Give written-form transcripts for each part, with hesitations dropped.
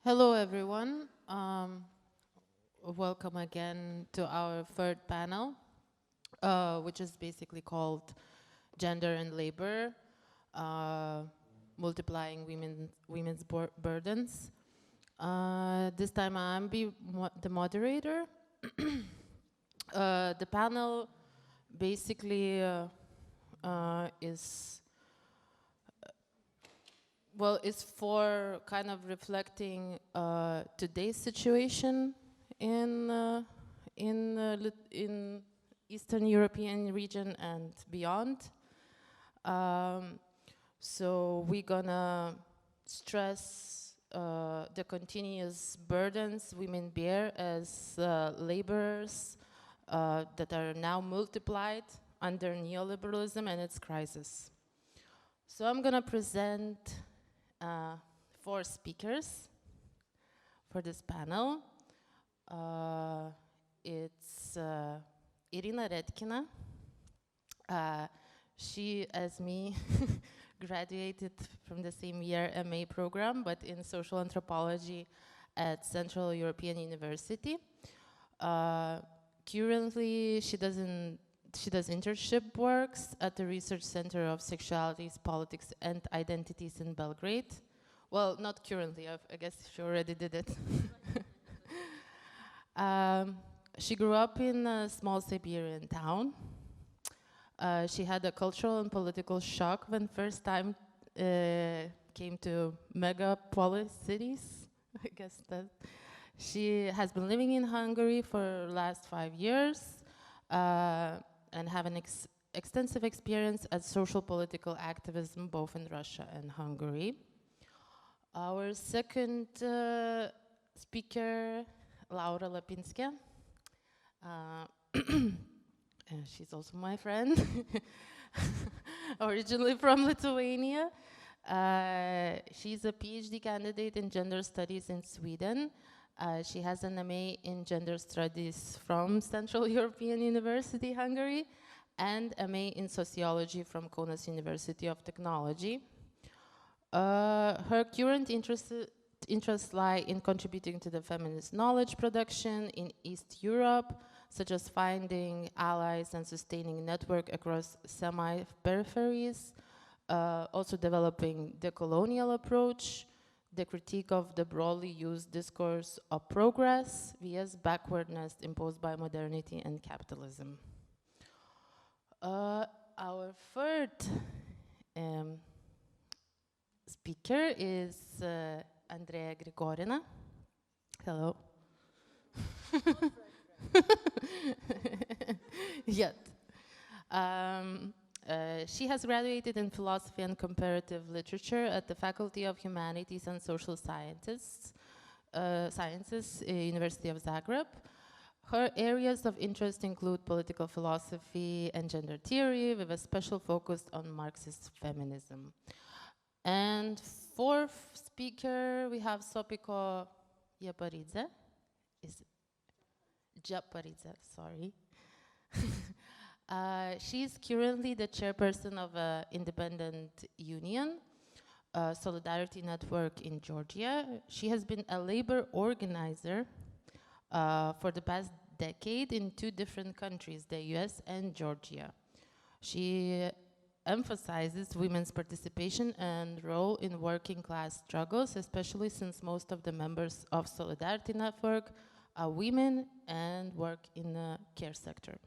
Hello, everyone. Welcome again to our third panel, which is basically called Gender and Labor, Multiplying Women's Burdens. This time I'm the moderator. The panel basically is for kind of reflecting today's situation in Eastern European region and beyond. So we're gonna stress the continuous burdens women bear as laborers that are now multiplied under neoliberalism and its crisis. So I'm gonna present 4 speakers for this panel. It's Irina Redkina. She, as me, graduated from the same year MA program, but in social anthropology at Central European University. Currently, she does internship works at the Research Center of Sexualities, Politics and Identities in Belgrade. Well, not currently, I guess she already did it. She grew up in a small Siberian town. She had a cultural and political shock when first time came to megapolis cities, I guess that. She has been living in Hungary for the last 5 years. And have an extensive experience at social political activism both in Russia and Hungary. Our second speaker, Laura Lapinskė. She's also my friend, originally from Lithuania. She's a PhD candidate in gender studies in Sweden. She has an MA in gender studies from Central European University, Hungary, and MA in sociology from Kaunas University of Technology. Her current interests lie in contributing to the feminist knowledge production in East Europe, such as finding allies and sustaining network across semi-peripheries, also developing the colonial approach, the critique of the broadly used discourse of progress via backwardness imposed by modernity and capitalism. Our third speaker is Andrea Grigorina. Hello. Yet. She has graduated in philosophy and comparative literature at the Faculty of Humanities and Social Sciences, University of Zagreb. Her areas of interest include political philosophy and gender theory, with a special focus on Marxist feminism. And fourth speaker, we have Sopiko Japaridze. Japaridze, sorry. She's currently the chairperson of an independent union, Solidarity Network in Georgia. She has been a labor organizer for the past decade in 2 different countries, the US and Georgia. She emphasizes women's participation and role in working class struggles, especially since most of the members of Solidarity Network are women and work in the care sector.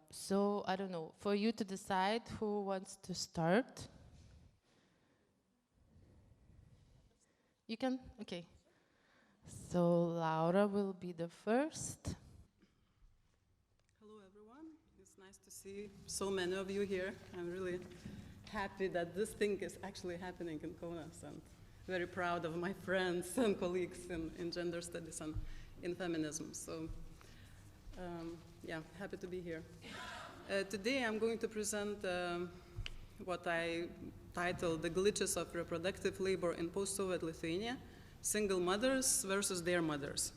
So, I don't know, for you to decide who wants to start. You can? Okay. So, Laura will be the first. Hello, everyone. It's nice to see so many of you here. I'm really happy that this thing is actually happening in Kaunas, and very proud of my friends and colleagues in gender studies and in feminism. So, yeah, happy to be here. Today I'm going to present what I titled The Glitches of Reproductive Labor in Post-Soviet Lithuania, Single Mothers versus Their Mothers.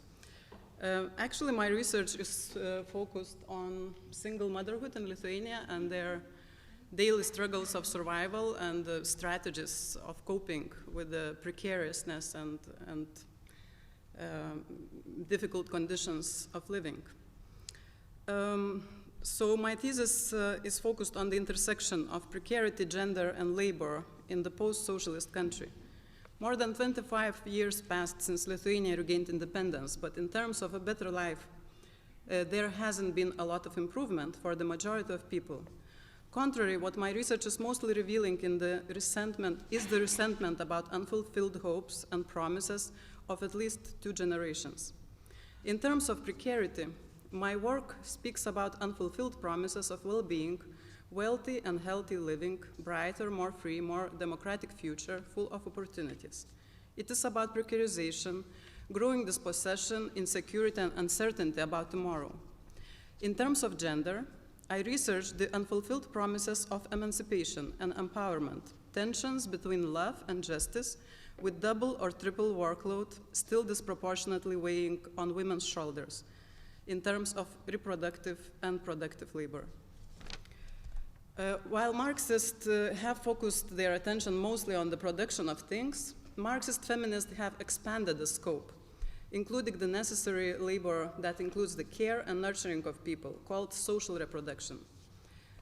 Actually, my research is focused on single motherhood in Lithuania and their daily struggles of survival and strategies of coping with the precariousness and difficult conditions of living. So my thesis is focused on the intersection of precarity, gender, and labor in the post-socialist country. More than 25 years passed since Lithuania regained independence, but in terms of a better life, there hasn't been a lot of improvement for the majority of people. Contrary, what my research is mostly revealing in the resentment about unfulfilled hopes and promises of at least 2 generations. In terms of precarity, my work speaks about unfulfilled promises of well-being, wealthy and healthy living, brighter, more free, more democratic future, full of opportunities. It is about precarization, growing dispossession, insecurity, and uncertainty about tomorrow. In terms of gender, I researched the unfulfilled promises of emancipation and empowerment, tensions between love and justice, with double or triple workload still disproportionately weighing on women's shoulders in terms of reproductive and productive labor. While Marxists have focused their attention mostly on the production of things, Marxist feminists have expanded the scope, including the necessary labor that includes the care and nurturing of people, called social reproduction.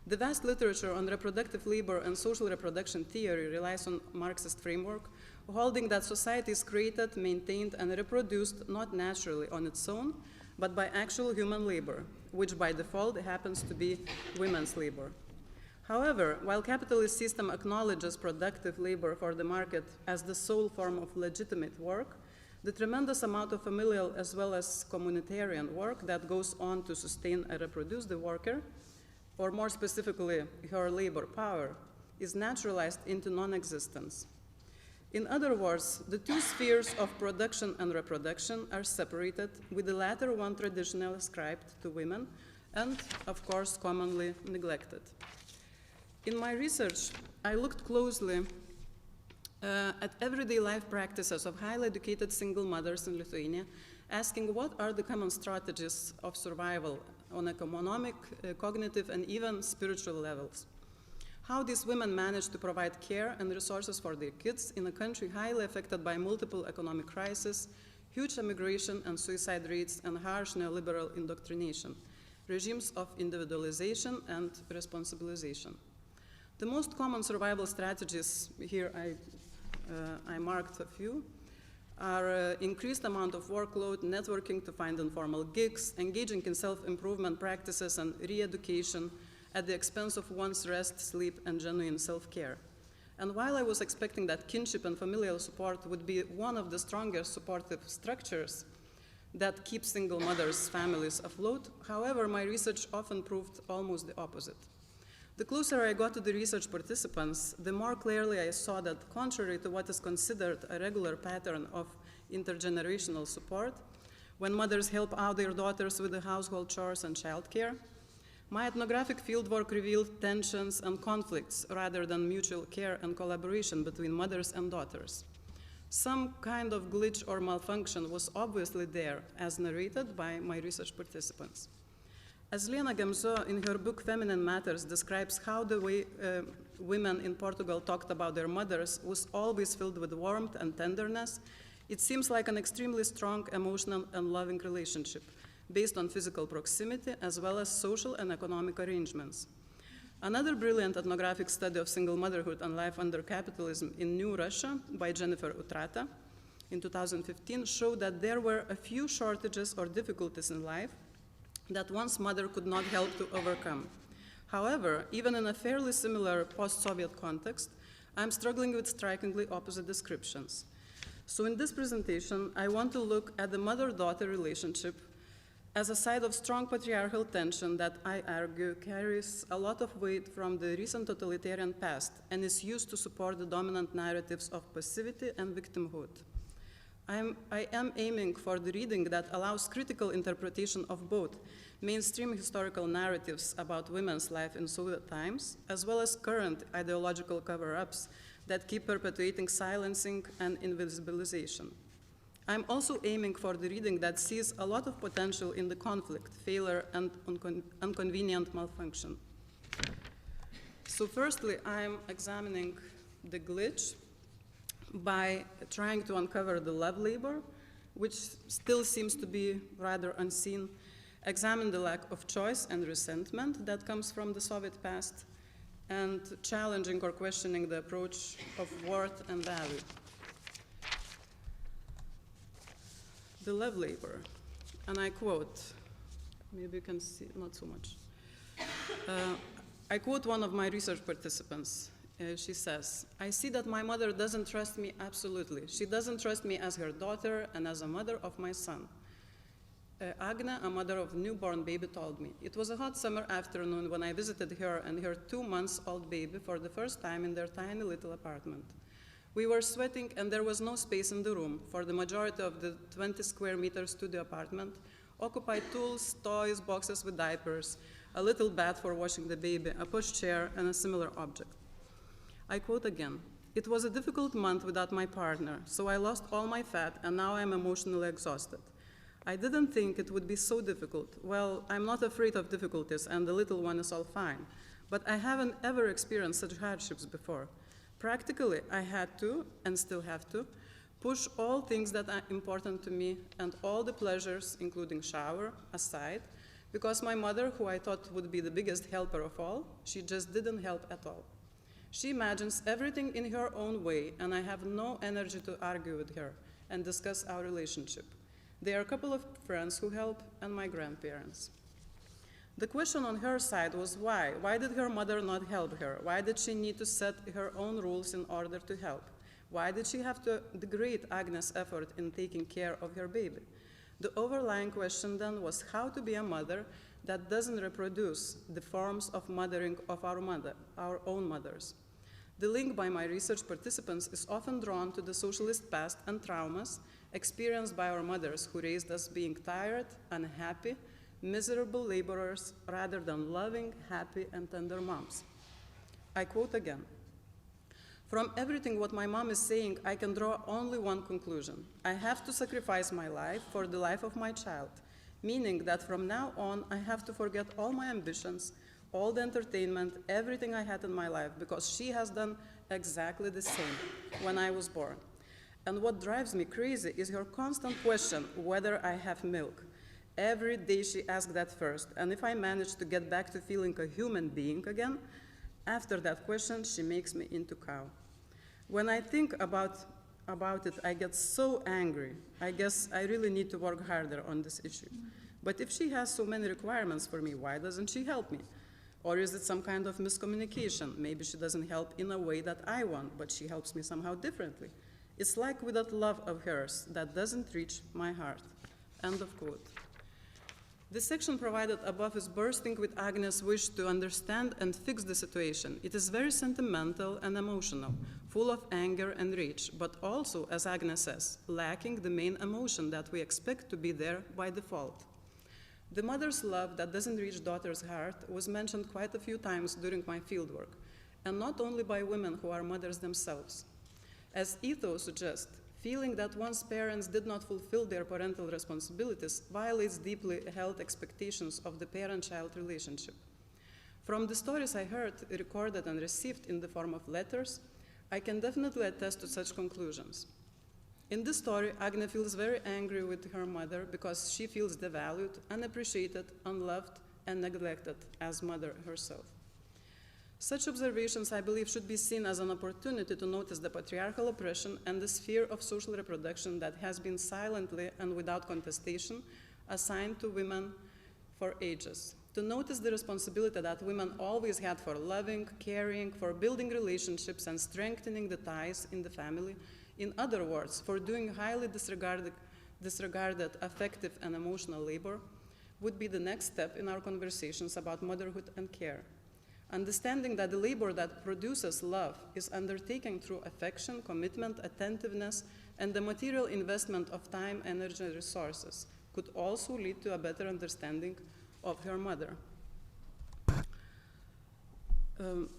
The vast literature on reproductive labor and social reproduction theory relies on Marxist framework, holding that society is created, maintained, and reproduced not naturally on its own, but by actual human labor, which by default happens to be women's labor. However, while capitalist system acknowledges productive labor for the market as the sole form of legitimate work, the tremendous amount of familial as well as communitarian work that goes on to sustain and reproduce the worker, or more specifically, her labor power, is naturalized into non-existence. In other words, the 2 spheres of production and reproduction are separated, with the latter one traditionally ascribed to women and, of course, commonly neglected. In my research, I looked closely at everyday life practices of highly educated single mothers in Lithuania, asking what are the common strategies of survival on economic, cognitive, and even spiritual levels. How these women manage to provide care and resources for their kids in a country highly affected by multiple economic crises, huge immigration and suicide rates, and harsh neoliberal indoctrination, regimes of individualization and responsibilization. The most common survival strategies, here I marked a few, are increased amount of workload, networking to find informal gigs, engaging in self-improvement practices and re-education at the expense of one's rest, sleep, and genuine self-care. And while I was expecting that kinship and familial support would be one of the strongest supportive structures that keep single mothers' families afloat, however, my research often proved almost the opposite. The closer I got to the research participants, the more clearly I saw that, contrary to what is considered a regular pattern of intergenerational support, when mothers help out their daughters with the household chores and childcare, my ethnographic fieldwork revealed tensions and conflicts rather than mutual care and collaboration between mothers and daughters. Some kind of glitch or malfunction was obviously there, as narrated by my research participants. As Lena Gemzo, in her book Feminine Matters, describes how the way women in Portugal talked about their mothers was always filled with warmth and tenderness, it seems like an extremely strong emotional and loving relationship, based on physical proximity as well as social and economic arrangements. Another brilliant ethnographic study of single motherhood and life under capitalism in New Russia by Jennifer Utrata in 2015 showed that there were a few shortages or difficulties in life that one's mother could not help to overcome. However, even in a fairly similar post-Soviet context, I'm struggling with strikingly opposite descriptions. So in this presentation, I want to look at the mother-daughter relationship as a side of strong patriarchal tension that I argue carries a lot of weight from the recent totalitarian past and is used to support the dominant narratives of passivity and victimhood. I am aiming for the reading that allows critical interpretation of both mainstream historical narratives about women's life in Soviet times, as well as current ideological cover-ups that keep perpetuating silencing and invisibilization. I'm also aiming for the reading that sees a lot of potential in the conflict, failure, and inconvenient malfunction. So firstly, I'm examining the glitch by trying to uncover the love labor, which still seems to be rather unseen, examine the lack of choice and resentment that comes from the Soviet past, and challenging or questioning the approach of worth and value. The love labor, and I quote, maybe you can see, not so much. I quote one of my research participants. She says, "I see that my mother doesn't trust me absolutely. She doesn't trust me as her daughter and as a mother of my son." Agne, a mother of newborn baby, told me, "It was a hot summer afternoon when I visited her and her 2-month-old baby for the first time in their tiny little apartment. We were sweating and there was no space in the room, for the majority of the 20 square meter studio apartment occupied tools, toys, boxes with diapers, a little bath for washing the baby, a pushchair, and a similar object." I quote again, "It was a difficult month without my partner, so I lost all my fat and now I'm emotionally exhausted. I didn't think it would be so difficult. Well, I'm not afraid of difficulties and the little one is all fine, but I haven't ever experienced such hardships before. Practically, I had to, and still have to, push all things that are important to me and all the pleasures, including shower, aside, because my mother, who I thought would be the biggest helper of all, she just didn't help at all. She imagines everything in her own way, and I have no energy to argue with her and discuss our relationship. There are a couple of friends who help, and my grandparents." The question on her side was why? Why did her mother not help her? Why did she need to set her own rules in order to help? Why did she have to degrade Agnes' effort in taking care of her baby? The overlying question then was how to be a mother that doesn't reproduce the forms of mothering of our own mothers. The link by my research participants is often drawn to the socialist past and traumas experienced by our mothers who raised us being tired, unhappy, miserable laborers rather than loving, happy, and tender moms. I quote again, "From everything what my mom is saying, I can draw only one conclusion. I have to sacrifice my life for the life of my child, meaning that from now on, I have to forget all my ambitions, all the entertainment, everything I had in my life, because she has done exactly the same when I was born. And what drives me crazy is her constant question whether I have milk. Every day she asks that first, and if I manage to get back to feeling a human being again, after that question, she makes me into cow. When I think about it, I get so angry. I guess I really need to work harder on this issue. But if she has so many requirements for me, why doesn't she help me? Or is it some kind of miscommunication? Maybe she doesn't help in a way that I want, but she helps me somehow differently. It's like with that love of hers that doesn't reach my heart." End of quote. The section provided above is bursting with Agnes' wish to understand and fix the situation. It is very sentimental and emotional, full of anger and rage, but also, as Agnes says, lacking the main emotion that we expect to be there by default. The mother's love that doesn't reach daughter's heart was mentioned quite a few times during my fieldwork, and not only by women who are mothers themselves. As ethos suggests, feeling that one's parents did not fulfill their parental responsibilities violates deeply held expectations of the parent-child relationship. From the stories I heard, recorded, and received in the form of letters, I can definitely attest to such conclusions. In this story, Agne feels very angry with her mother because she feels devalued, unappreciated, unloved, and neglected as mother herself. Such observations, I believe, should be seen as an opportunity to notice the patriarchal oppression and the sphere of social reproduction that has been silently and without contestation assigned to women for ages. To notice the responsibility that women always had for loving, caring, for building relationships and strengthening the ties in the family. In other words, for doing highly disregarded affective and emotional labor would be the next step in our conversations about motherhood and care. Understanding that the labor that produces love is undertaken through affection, commitment, attentiveness, and the material investment of time, energy, and resources could also lead to a better understanding of her mother.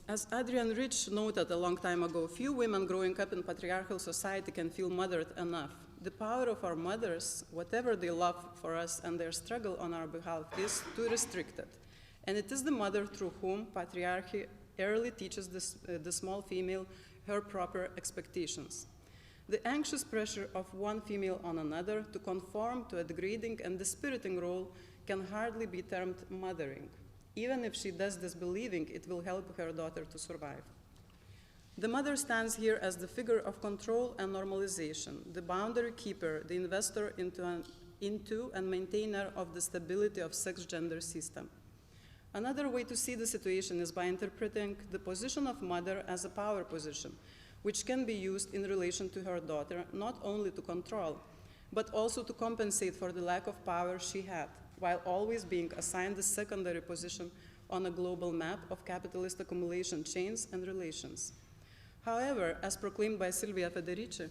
As Adrian Rich noted a long time ago, few women growing up in patriarchal society can feel mothered enough. The power of our mothers, whatever they love for us and their struggle on our behalf, is too restricted. And it is the mother through whom patriarchy early teaches the small female her proper expectations. The anxious pressure of one female on another to conform to a degrading and dispiriting role can hardly be termed mothering, even if she does this believing it will help her daughter to survive. The mother stands here as the figure of control and normalization, the boundary keeper, the investor into and maintainer of the stability of sex-gender system. Another way to see the situation is by interpreting the position of mother as a power position, which can be used in relation to her daughter, not only to control, but also to compensate for the lack of power she had, while always being assigned a secondary position on a global map of capitalist accumulation chains and relations. However, as proclaimed by Silvia Federici,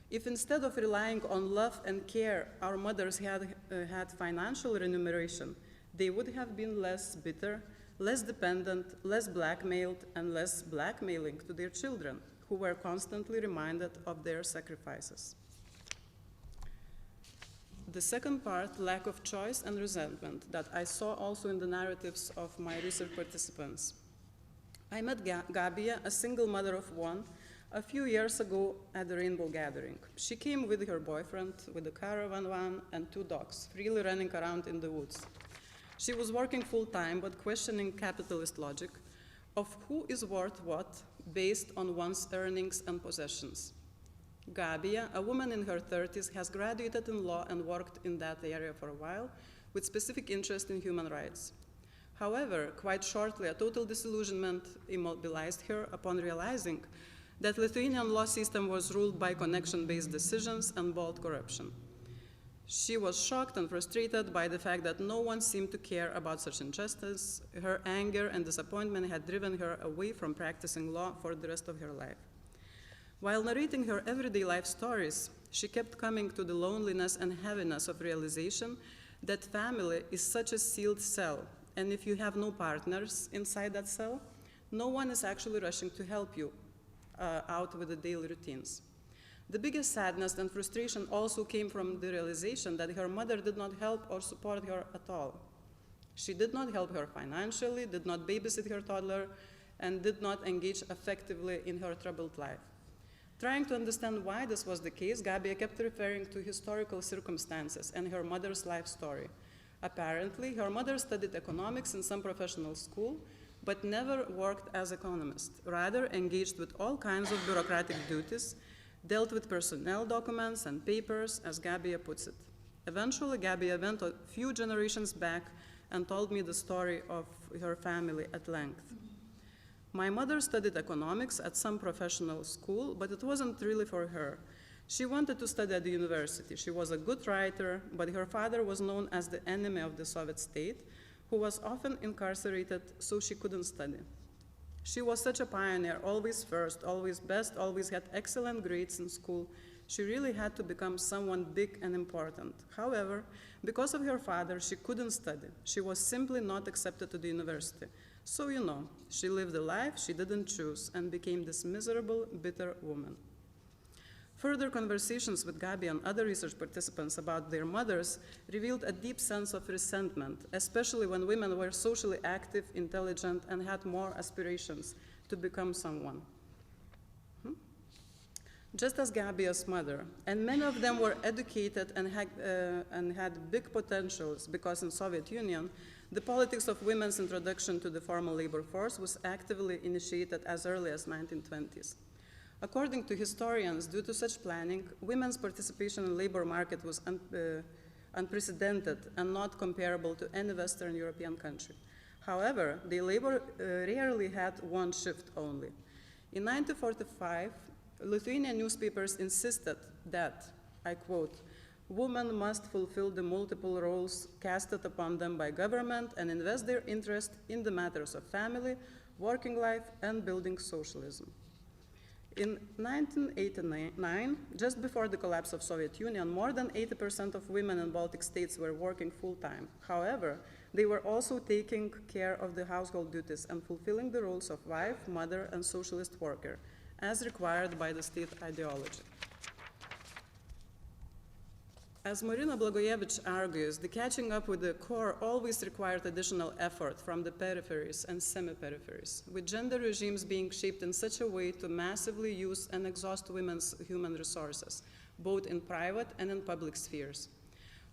if instead of relying on love and care, our mothers had financial remuneration, they would have been less bitter, less dependent, less blackmailed, and less blackmailing to their children, who were constantly reminded of their sacrifices. The second part, lack of choice and resentment, that I saw also in the narratives of my research participants. I met Gabija, a single mother of one, a few years ago at the Rainbow Gathering. She came with her boyfriend, with a caravan van and 2 dogs, freely running around in the woods. She was working full-time, but questioning capitalist logic of who is worth what based on one's earnings and possessions. Gabija, a woman in her 30s, has graduated in law and worked in that area for a while, with specific interest in human rights. However, quite shortly, a total disillusionment immobilized her upon realizing that Lithuanian law system was ruled by connection-based decisions and bold corruption. She was shocked and frustrated by the fact that no one seemed to care about such injustice. Her anger and disappointment had driven her away from practicing law for the rest of her life. While narrating her everyday life stories, she kept coming to the loneliness and heaviness of realization that family is such a sealed cell, and if you have no partners inside that cell, no one is actually rushing to help you out with the daily routines. The biggest sadness and frustration also came from the realization that her mother did not help or support her at all. She did not help her financially, did not babysit her toddler, and did not engage effectively in her troubled life. Trying to understand why this was the case, Gabija kept referring to historical circumstances and her mother's life story. Apparently, her mother studied economics in some professional school, but never worked as economist, rather engaged with all kinds of bureaucratic duties, dealt with personnel documents and papers, as Gabija puts it. Eventually, Gabija went a few generations back and told me the story of her family at length. My mother studied economics at some professional school, but it wasn't really for her. She wanted to study at the university. She was a good writer, but her father was known as the enemy of the Soviet state, who was often incarcerated, so she couldn't study. She was such a pioneer, always first, always best, always had excellent grades in school. She really had to become someone big and important. However, because of her father, she couldn't study. She was simply not accepted to the university. So, you know, she lived a life she didn't choose and became this miserable, bitter woman. Further conversations with Gabi and other research participants about their mothers revealed a deep sense of resentment, especially when women were socially active, intelligent, and had more aspirations to become someone. Just as Gabi's mother, and many of them were educated and had big potentials, because in Soviet Union, the politics of women's introduction to the formal labor force was actively initiated as early as 1920s. According to historians, due to such planning, women's participation in the labor market was unprecedented and not comparable to any Western European country. However, the labor rarely had one shift only. In 1945, Lithuanian newspapers insisted that, I quote, "Women must fulfill the multiple roles casted upon them by government and invest their interest in the matters of family, working life, and building socialism." In 1989, just before the collapse of Soviet Union, more than 80% of women in Baltic states were working full-time. However, they were also taking care of the household duties and fulfilling the roles of wife, mother, and socialist worker, as required by the state ideology. As Marina Blagojevic argues, the catching up with the core always required additional effort from the peripheries and semi-peripheries, with gender regimes being shaped in such a way to massively use and exhaust women's human resources, both in private and in public spheres.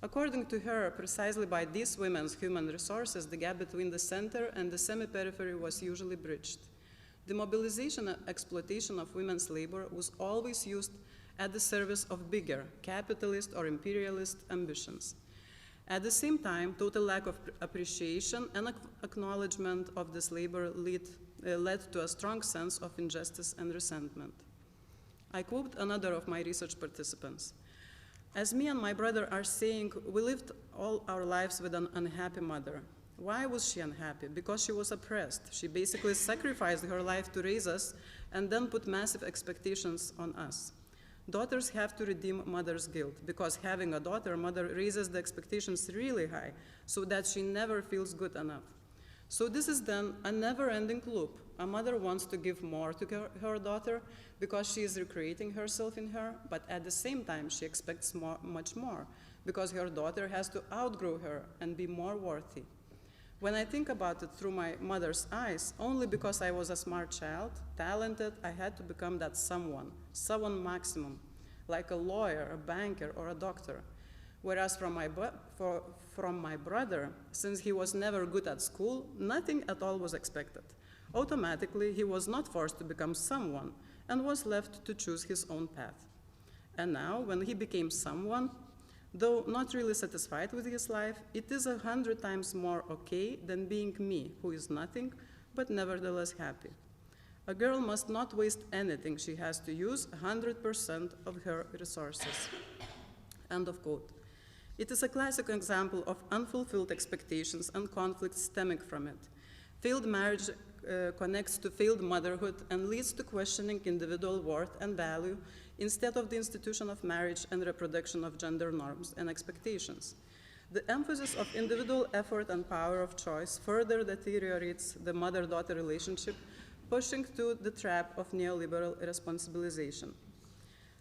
According to her, precisely by these women's human resources, the gap between the center and the semi-periphery was usually bridged. The mobilization and exploitation of women's labor was always used at the service of bigger capitalist or imperialist ambitions. At the same time, total lack of appreciation and acknowledgement of this labor led to a strong sense of injustice and resentment. I quote another of my research participants. As me and my brother are saying, we lived all our lives with an unhappy mother. Why was she unhappy? Because she was oppressed. She basically sacrificed her life to raise us and then put massive expectations on us. Daughters have to redeem mother's guilt, because having a daughter, mother raises the expectations really high so that she never feels good enough. So this is then a never-ending loop. A mother wants to give more to her daughter because she is recreating herself in her, but at the same time she expects much more because her daughter has to outgrow her and be more worthy. When I think about it through my mother's eyes, only because I was a smart child, talented, I had to become that someone maximum, like a lawyer, a banker, or a doctor. Whereas from my brother, since he was never good at school, nothing at all was expected. Automatically, he was not forced to become someone and was left to choose his own path. And now, when he became someone, though not really satisfied with his life, it is 100 times more okay than being me, who is nothing, but nevertheless happy. A girl must not waste anything. She has to use 100% of her resources. End of quote. It is a classic example of unfulfilled expectations and conflicts stemming from it. Failed marriage connects to failed motherhood and leads to questioning individual worth and value instead of the institution of marriage and reproduction of gender norms and expectations. The emphasis of individual effort and power of choice further deteriorates the mother-daughter relationship, pushing to the trap of neoliberal responsibilization.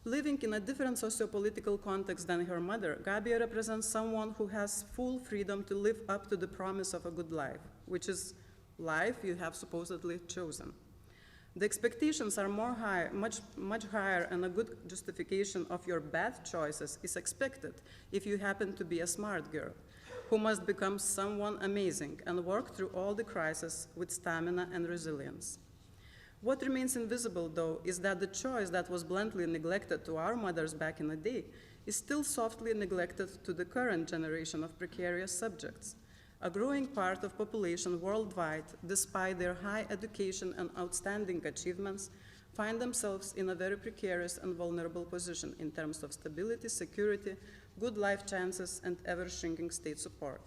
Living in a different sociopolitical context than her mother, Gabija represents someone who has full freedom to live up to the promise of a good life, which is life you have supposedly chosen. The expectations are much higher, and a good justification of your bad choices is expected if you happen to be a smart girl, who must become someone amazing and work through all the crises with stamina and resilience. What remains invisible, though, is that the choice that was bluntly neglected to our mothers back in the day is still softly neglected to the current generation of precarious subjects. A growing part of population worldwide, despite their high education and outstanding achievements, find themselves in a very precarious and vulnerable position in terms of stability, security, good life chances, and ever-shrinking state support.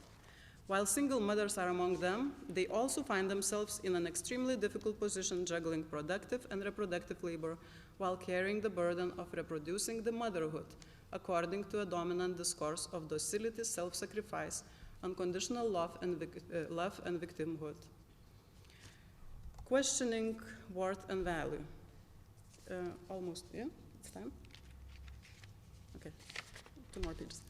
While single mothers are among them, they also find themselves in an extremely difficult position juggling productive and reproductive labor while carrying the burden of reproducing the motherhood, according to a dominant discourse of docility, self-sacrifice, unconditional love and victimhood. Questioning worth and value. Almost, yeah, it's time? Okay, 2 more pages.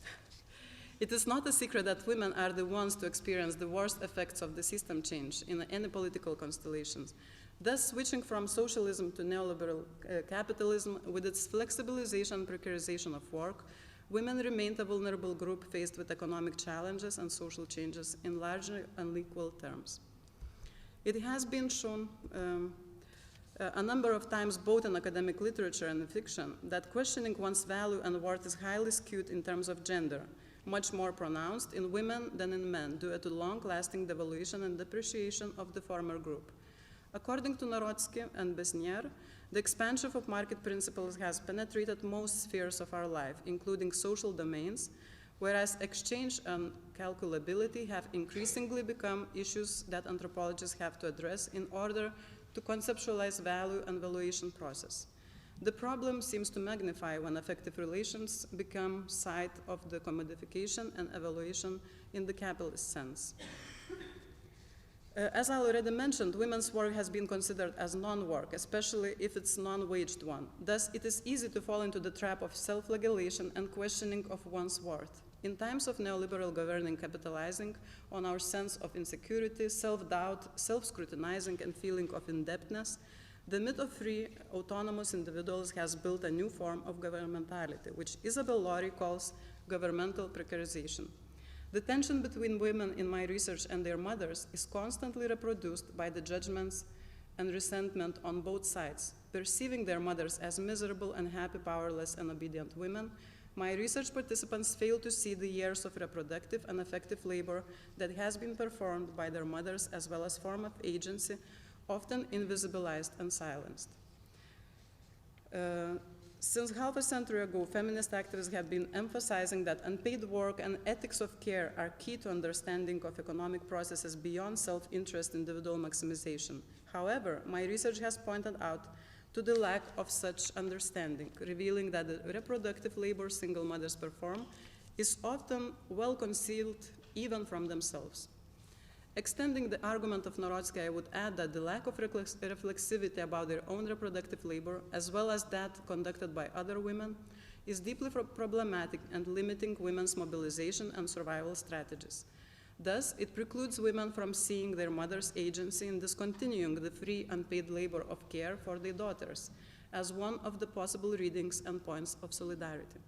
It is not a secret that women are the ones to experience the worst effects of the system change in any political constellations. Thus, switching from socialism to neoliberal capitalism with its flexibilization and precarization of work, women remained a vulnerable group faced with economic challenges and social changes in largely unequal terms. It has been shown a number of times, both in academic literature and in fiction, that questioning one's value and worth is highly skewed in terms of gender, much more pronounced in women than in men due to long-lasting devaluation and depreciation of the former group. According to Narodsky and Besnier, the expansion of market principles has penetrated most spheres of our life, including social domains, whereas exchange and calculability have increasingly become issues that anthropologists have to address in order to conceptualize value and valuation process. The problem seems to magnify when affective relations become site of the commodification and evaluation in the capitalist sense. As I already mentioned, women's work has been considered as non-work, especially if it's non-waged one. Thus, it is easy to fall into the trap of self-flagellation and questioning of one's worth. In times of neoliberal governing capitalizing on our sense of insecurity, self-doubt, self-scrutinizing, and feeling of indebtedness, the myth of free, autonomous individuals has built a new form of governmentality, which Isabel Laurie calls governmental precarization. The tension between women in my research and their mothers is constantly reproduced by the judgments and resentment on both sides. Perceiving their mothers as miserable, unhappy, powerless, and obedient women, my research participants fail to see the years of reproductive and effective labor that has been performed by their mothers, as well as form of agency, often invisibilized and silenced. Since half a century ago, feminist activists have been emphasizing that unpaid work and ethics of care are key to understanding of economic processes beyond self-interest individual maximization. However, my research has pointed out to the lack of such understanding, revealing that the reproductive labor single mothers perform is often well concealed even from themselves. Extending the argument of Narodsky, I would add that the lack of reflexivity about their own reproductive labor, as well as that conducted by other women, is deeply problematic and limiting women's mobilization and survival strategies. Thus, it precludes women from seeing their mother's agency in discontinuing the free unpaid labor of care for their daughters as one of the possible readings and points of solidarity.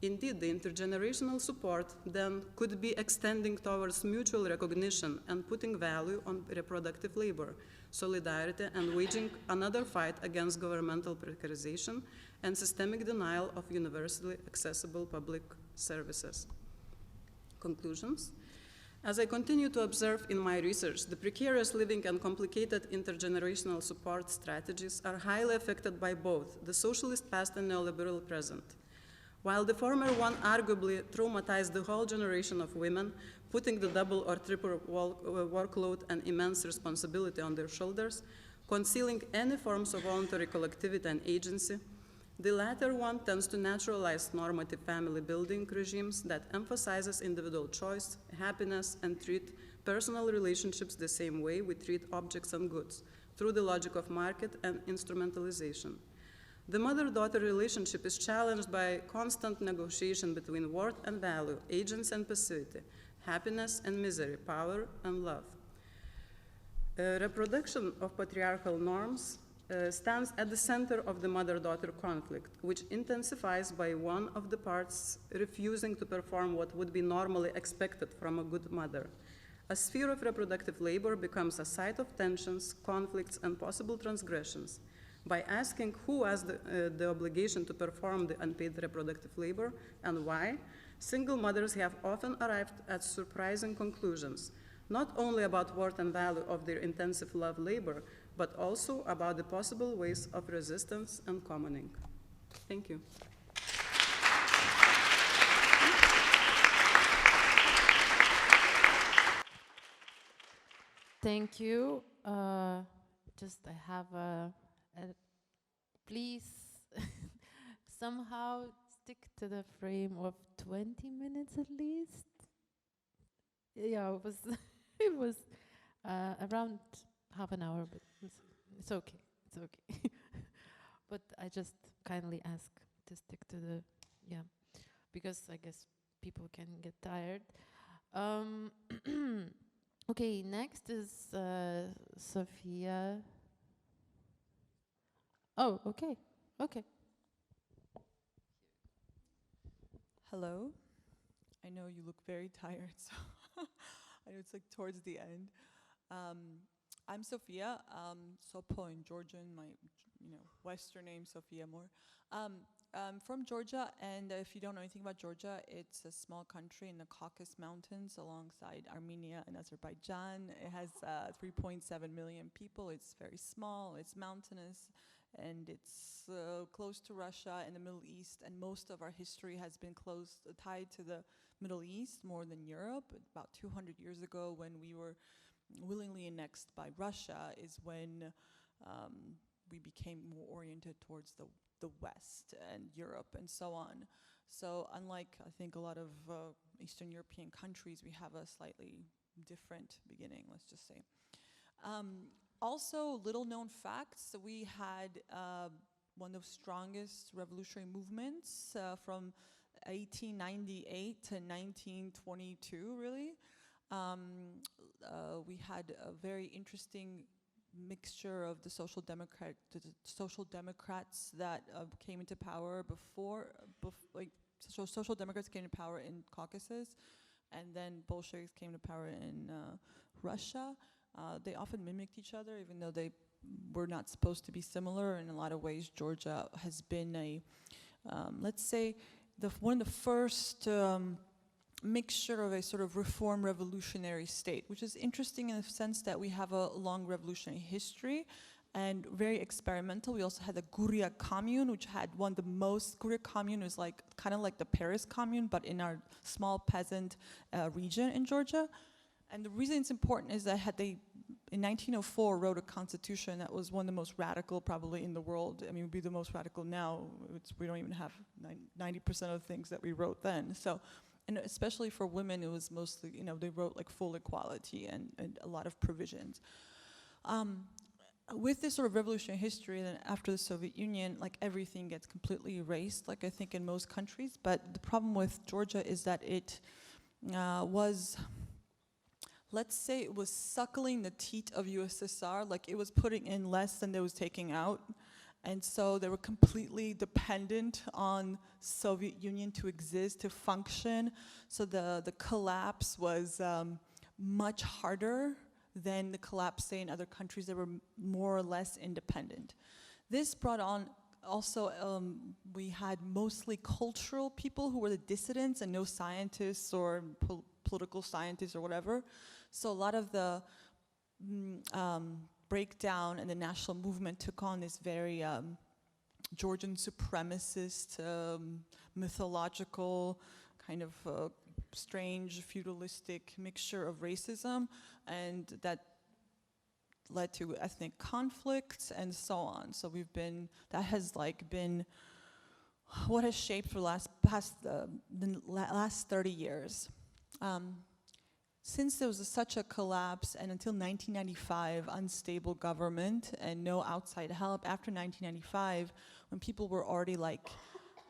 Indeed, the intergenerational support then could be extending towards mutual recognition and putting value on reproductive labor, solidarity, and waging another fight against governmental precarization and systemic denial of universally accessible public services. Conclusions. As I continue to observe in my research, the precarious living and complicated intergenerational support strategies are highly affected by both the socialist past and neoliberal present. While the former one arguably traumatized the whole generation of women, putting the double or triple workload and immense responsibility on their shoulders, concealing any forms of voluntary collectivity and agency, the latter one tends to naturalize normative family building regimes that emphasizes individual choice, happiness, and treat personal relationships the same way we treat objects and goods, through the logic of market and instrumentalization. The mother-daughter relationship is challenged by constant negotiation between worth and value, agency and passivity, happiness and misery, power and love. Reproduction of patriarchal norms stands at the center of the mother-daughter conflict, which intensifies by one of the parts refusing to perform what would be normally expected from a good mother. A sphere of reproductive labor becomes a site of tensions, conflicts, and possible transgressions. By asking who has the obligation to perform the unpaid reproductive labor and why, single mothers have often arrived at surprising conclusions, not only about worth and value of their intensive love labor, but also about the possible ways of resistance and commoning. Thank you. Thank you. I have please somehow stick to the frame of 20 minutes at least. Yeah, it was around half an hour, but it's okay. It's okay. But I just kindly ask to stick to the, because I guess people can get tired. Okay, next is Sophia. Oh, okay. Hello. I know you look very tired, so I know it's like towards the end. I'm Sophia, Sopo in Georgian, my Western name, Sophia more. I'm from Georgia, and if you don't know anything about Georgia, it's a small country in the Caucasus Mountains alongside Armenia and Azerbaijan. It has 3.7 million people. It's very small, it's mountainous, and it's close to Russia and the Middle East, and most of our history has been tied to the Middle East more than Europe. About 200 years ago, when we were willingly annexed by Russia, is when we became more oriented towards the West and Europe and so on. So unlike, I think, a lot of Eastern European countries, we have a slightly different beginning, let's just say. Also, little known facts, we had one of the strongest revolutionary movements from 1898 to 1922, really. We had a very interesting mixture of the social democrats that came into power social democrats came to power in Caucasus, and then Bolsheviks came to power in Russia. They often mimicked each other, even though they were not supposed to be similar. In a lot of ways, Georgia has been a, let's say, one of the first mixture of a sort of reform revolutionary state, which is interesting in the sense that we have a long revolutionary history and very experimental. We also had the Guria commune, which had one of the most, Guria commune is like kind of like the Paris commune, but in our small peasant region in Georgia. And the reason it's important is that in 1904 wrote a constitution that was one of the most radical probably in the world. I mean, it would be the most radical now. We don't even have 90% of the things that we wrote then. So, and especially for women, it was mostly, they wrote like full equality and a lot of provisions. With this sort of revolutionary history, then after the Soviet Union, like everything gets completely erased, like I think in most countries. But the problem with Georgia is that it was, let's say it was suckling the teat of USSR, like it was putting in less than it was taking out. And so they were completely dependent on Soviet Union to exist, to function. So the collapse was much harder than the collapse, say, in other countries that were more or less independent. This brought on also, we had mostly cultural people who were the dissidents and no scientists or political scientists or whatever. So a lot of the breakdown and the national movement took on this very Georgian supremacist, mythological, kind of strange, feudalistic mixture of racism, and that led to ethnic conflicts and so on. So that has like been what has shaped for the last 30 years. Since there was such a collapse, and until 1995, unstable government and no outside help, after 1995, when people were already like,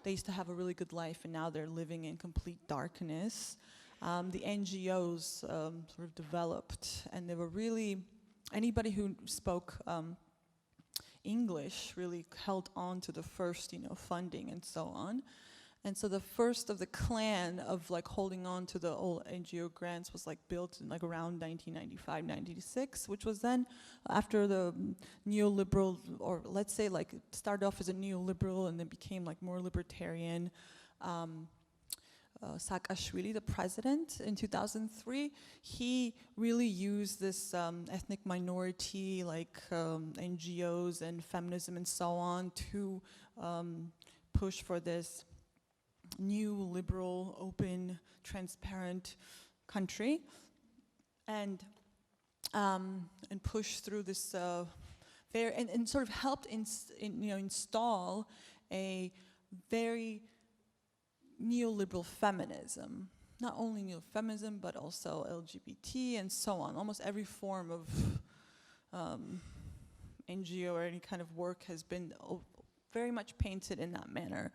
they used to have a really good life and now they're living in complete darkness, the NGOs sort of developed, and they were really, anybody who spoke English really held on to the first, funding and so on. And so the first of the clan of like holding on to the old NGO grants was like built in like around 1995, 96, which was then after the neoliberal, or let's say like it started off as a neoliberal and then became like more libertarian. Saakashvili, the president in 2003, he really used this ethnic minority like NGOs and feminism and so on to push for this new liberal, open, transparent country, and push through this and sort of helped install a very neoliberal feminism. Not only neofeminism, but also LGBT and so on. Almost every form of NGO or any kind of work has been very much painted in that manner.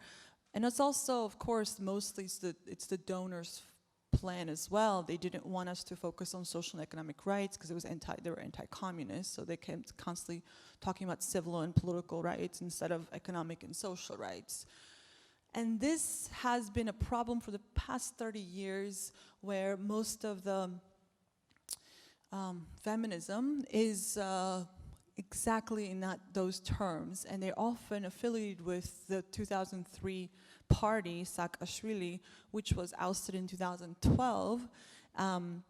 And it's also, of course, mostly it's the donors' plan as well. They didn't want us to focus on social and economic rights because they were anti-communist, so they kept constantly talking about civil and political rights instead of economic and social rights. And this has been a problem for the past 30 years, where most of the feminism is exactly in those terms, and they're often affiliated with the 2003 party, Saakashvili, which was ousted in 2012. And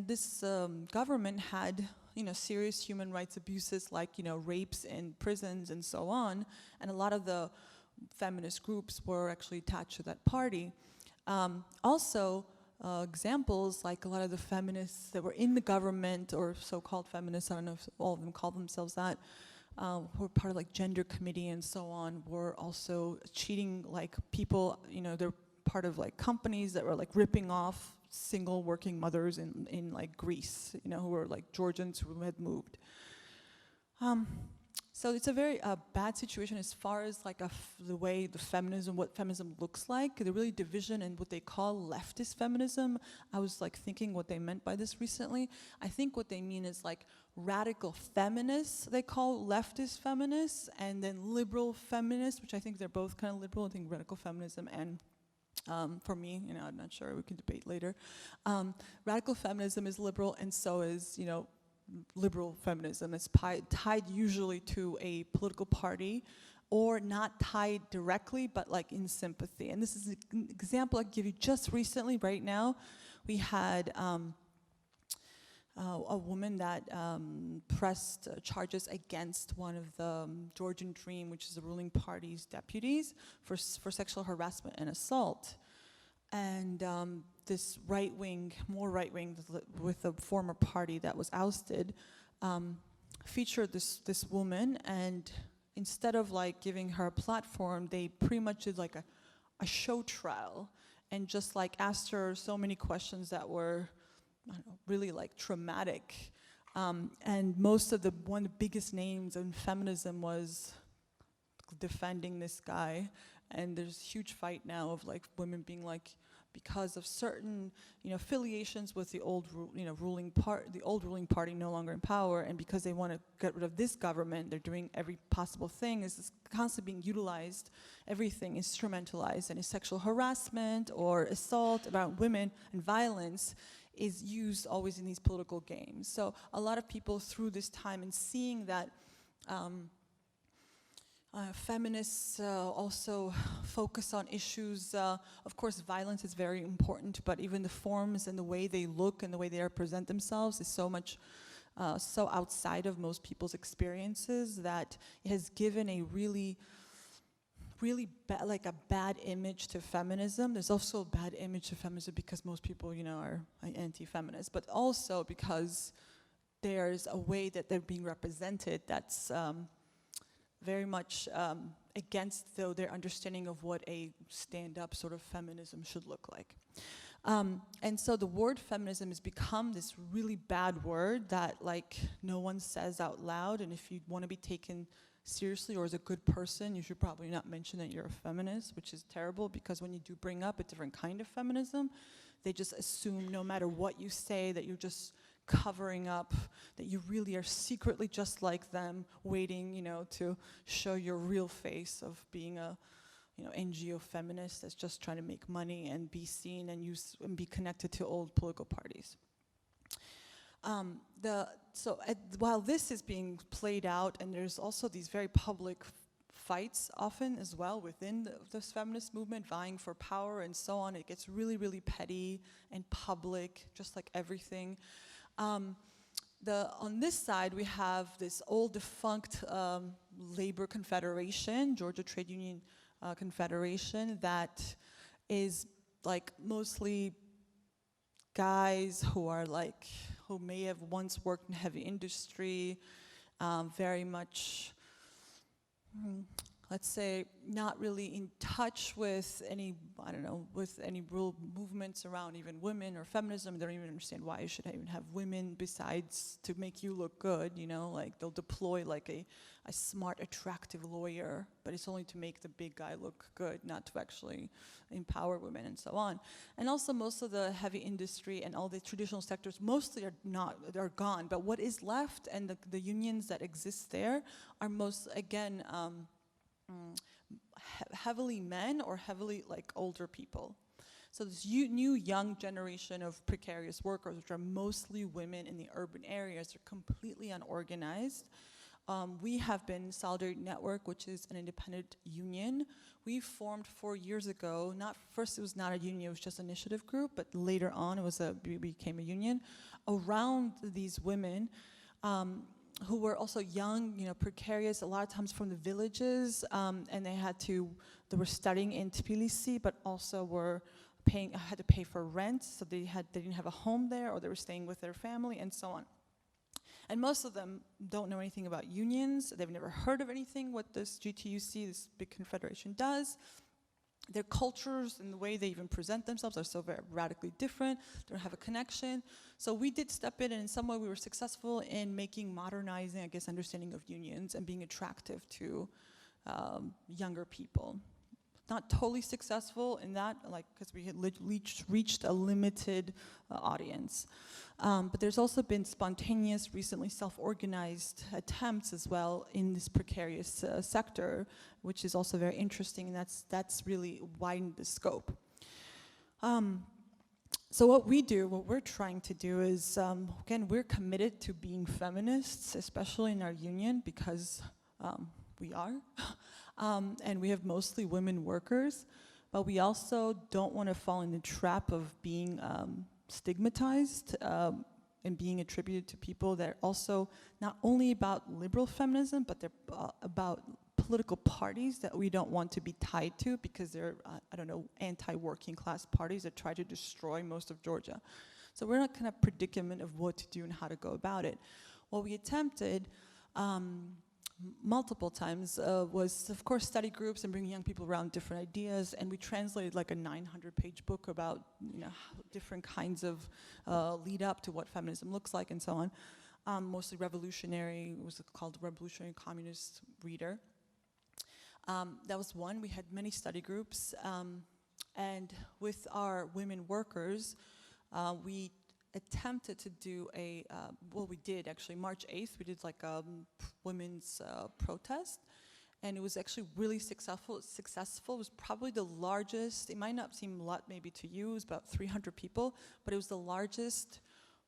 this government had, serious human rights abuses like, rapes in prisons and so on, and a lot of the feminist groups were actually attached to that party. Also, examples like a lot of the feminists that were in the government, or so-called feminists, I don't know if all of them call themselves that, who were part of like gender committee and so on, were also cheating like people, they're part of like companies that were like ripping off single working mothers in like Greece, you know, who were like Georgians who had moved. So it's a very bad situation as far as like the way what feminism looks like. The really division in what they call leftist feminism. I was like thinking what they meant by this recently. I think what they mean is like radical feminists, they call leftist feminists, and then liberal feminists, which I think they're both kind of liberal. I think radical feminism and for me, you know, I'm not sure, we can debate later. Radical feminism is liberal, and so is, you know, liberal feminism. It's tied usually to a political party, or not tied directly, but like in sympathy. And this is an example I give you just recently, right now. We had a woman that pressed charges against one of the Georgian Dream, which is the ruling party's deputies, for sexual harassment and assault. And this right-wing, more right-wing, with the former party that was ousted, featured this woman, and instead of like giving her a platform, they pretty much did like a show trial, and just like asked her so many questions that were, I don't know, really like traumatic. And one of the biggest names in feminism was defending this guy. And there's a huge fight now of like women being like, because of certain, you know, affiliations with the old ruling party no longer in power, and because they want to get rid of this government, they're doing every possible thing. Is constantly being utilized, everything instrumentalized, and sexual harassment or assault about women and violence is used always in these political games. So a lot of people through this time, and seeing that feminists also focus on issues, of course violence is very important, but even the forms and the way they look and the way they present themselves is so much so outside of most people's experiences that it has given a really like a bad image to feminism. There's also a bad image to feminism because most people, you know, are anti-feminist, but also because there's a way that they're being represented that's very much against their understanding of what a stand-up sort of feminism should look like. And so the word feminism has become this really bad word that like no one says out loud, and if you want to be taken seriously or as a good person, you should probably not mention that you're a feminist, which is terrible, because when you do bring up a different kind of feminism, they just assume no matter what you say that you're just covering up, that you really are secretly just like them, waiting, you know, to show your real face of being a, you know, NGO feminist that's just trying to make money and be seen and be connected to old political parties. While this is being played out, and there's also these very public fights often as well within this feminist movement, vying for power and so on, it gets really, really petty and public, just like everything. On this side, we have this old defunct labor confederation, Georgia Trade Union Confederation, that is like mostly guys who may have once worked in heavy industry, very much, let's say, not really in touch with any, I don't know, with any real movements around even women or feminism. They don't even understand why you should even have women besides to make you look good, you know, like they'll deploy like a smart, attractive lawyer, but it's only to make the big guy look good, not to actually empower women and so on. And also most of the heavy industry and all the traditional sectors mostly are gone, but what is left and the unions that exist there are most, again, heavily men or heavily like older people. So this new young generation of precarious workers, which are mostly women in the urban areas, are completely unorganized. We have been Solidarity Network, which is an independent union. We formed 4 years ago. First it was not a union, it was just an initiative group, but later on it became a union around these women who were also young, you know, precarious, a lot of times from the villages, and they were studying in Tbilisi, but also had to pay for rent, so they didn't have a home there, or they were staying with their family, and so on. And most of them don't know anything about unions. They've never heard of anything what this GTUC, this big confederation, does. their cultures and the way they even present themselves are so very radically different. They don't have a connection. So we did step in, and in some way we were successful in modernizing, I guess, understanding of unions and being attractive to younger people. Not totally successful in that, like, because we had reached a limited audience. But there's also been spontaneous, recently self-organized attempts as well in this precarious sector, which is also very interesting, and that's really widened the scope. So what we're trying to do is, again, we're committed to being feminists, especially in our union, because we are. And we have mostly women workers, but we also don't want to fall in the trap of being stigmatized and being attributed to people that are also not only about liberal feminism, but they're about political parties that we don't want to be tied to, because they're, I don't know, anti-working class parties that try to destroy most of Georgia. So we're in a kind of predicament of what to do and how to go about it. What we attempted multiple times was, of course, study groups and bringing young people around different ideas, and we translated like a 900-page book about, you know, different kinds of lead up to what feminism looks like and so on. Mostly revolutionary, it was called Revolutionary Communist Reader. That was one. We had many study groups, and with our women workers, we attempted to do a, well, we did actually, March 8th, we did like a women's protest, and it was actually really successful. It was probably the largest, it might not seem a lot maybe to you, it was about 300 people, but it was the largest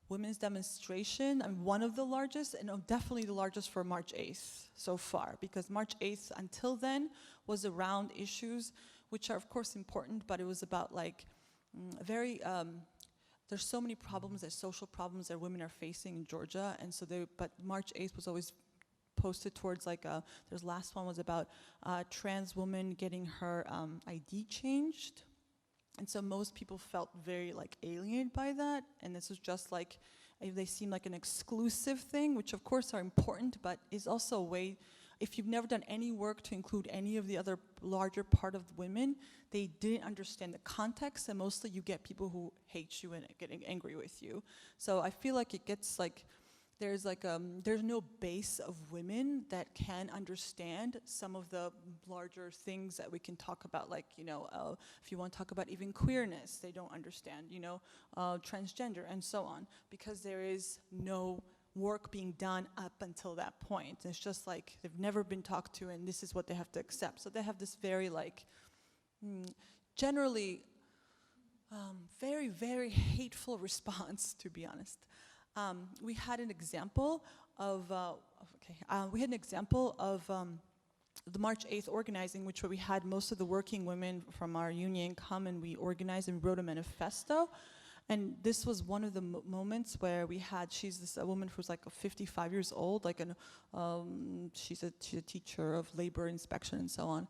women's demonstration, and one of the largest, and definitely the largest for March 8th so far, because March 8th until then was around issues which are of course important, but it was about like very, there's so many problems, there's social problems that women are facing in Georgia, and so but March 8th was always posted towards like, there's last one was about trans woman getting her ID changed. And so most people felt very like alienated by that, and this was just like, they seem like an exclusive thing, which of course are important, but is also a way, if you've never done any work to include any of the other larger part of women, they didn't understand the context, and mostly you get people who hate you and getting angry with you. So I feel like it gets like, there's like, there's no base of women that can understand some of the larger things that we can talk about, like, you know, if you want to talk about even queerness, they don't understand, you know, transgender and so on, because there is no work being done up until that point. It's just like they've never been talked to, and this is what they have to accept. So they have this very like, generally very, very hateful response, to be honest. We had an example of, the March 8th organizing, which we had most of the working women from our union come, and we organized and wrote a manifesto. And this was one of the moments where we had, she's this a woman who's like 55 years old, like she's a teacher of labor inspection and so on.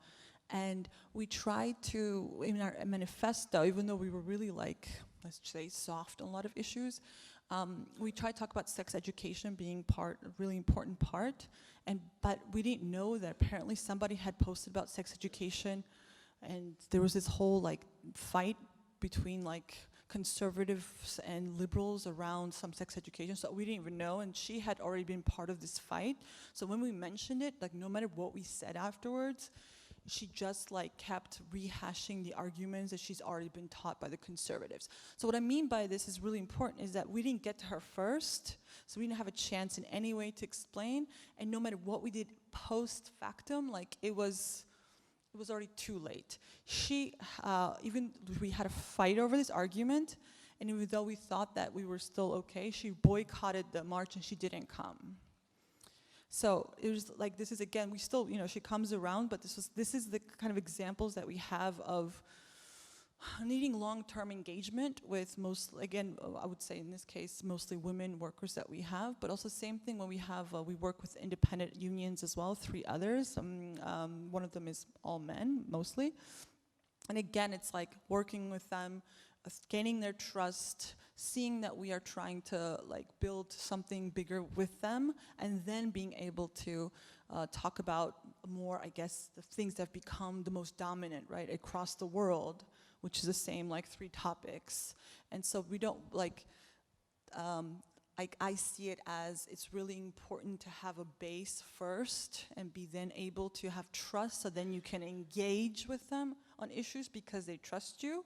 And we tried to, in our manifesto, even though we were really like, let's say, soft on a lot of issues, we tried to talk about sex education being a really important part, but we didn't know that apparently somebody had posted about sex education, and there was this whole like fight between like conservatives and liberals around some sex education, so we didn't even know, and she had already been part of this fight. So when we mentioned it, like no matter what we said afterwards, she just like kept rehashing the arguments that she's already been taught by the conservatives. So what I mean by this is really important is that we didn't get to her first, so we didn't have a chance in any way to explain, and no matter what we did post factum, like it was already too late. She, even we had a fight over this argument, and even though we thought that we were still okay, she boycotted the march and she didn't come. So it was like, this is again, we still, you know, she comes around, but this is the kind of examples that we have of needing long-term engagement with again, I would say in this case, mostly women workers that we have, but also same thing when we have, we work with independent unions as well, 3 others. One of them is all men, mostly. And again, it's like working with them, gaining their trust, seeing that we are trying to like build something bigger with them, and then being able to talk about more, I guess, the things that have become the most dominant, right, across the world, which is the same like 3 topics. And so we don't like, I see it as it's really important to have a base first and be then able to have trust, so then you can engage with them on issues because they trust you,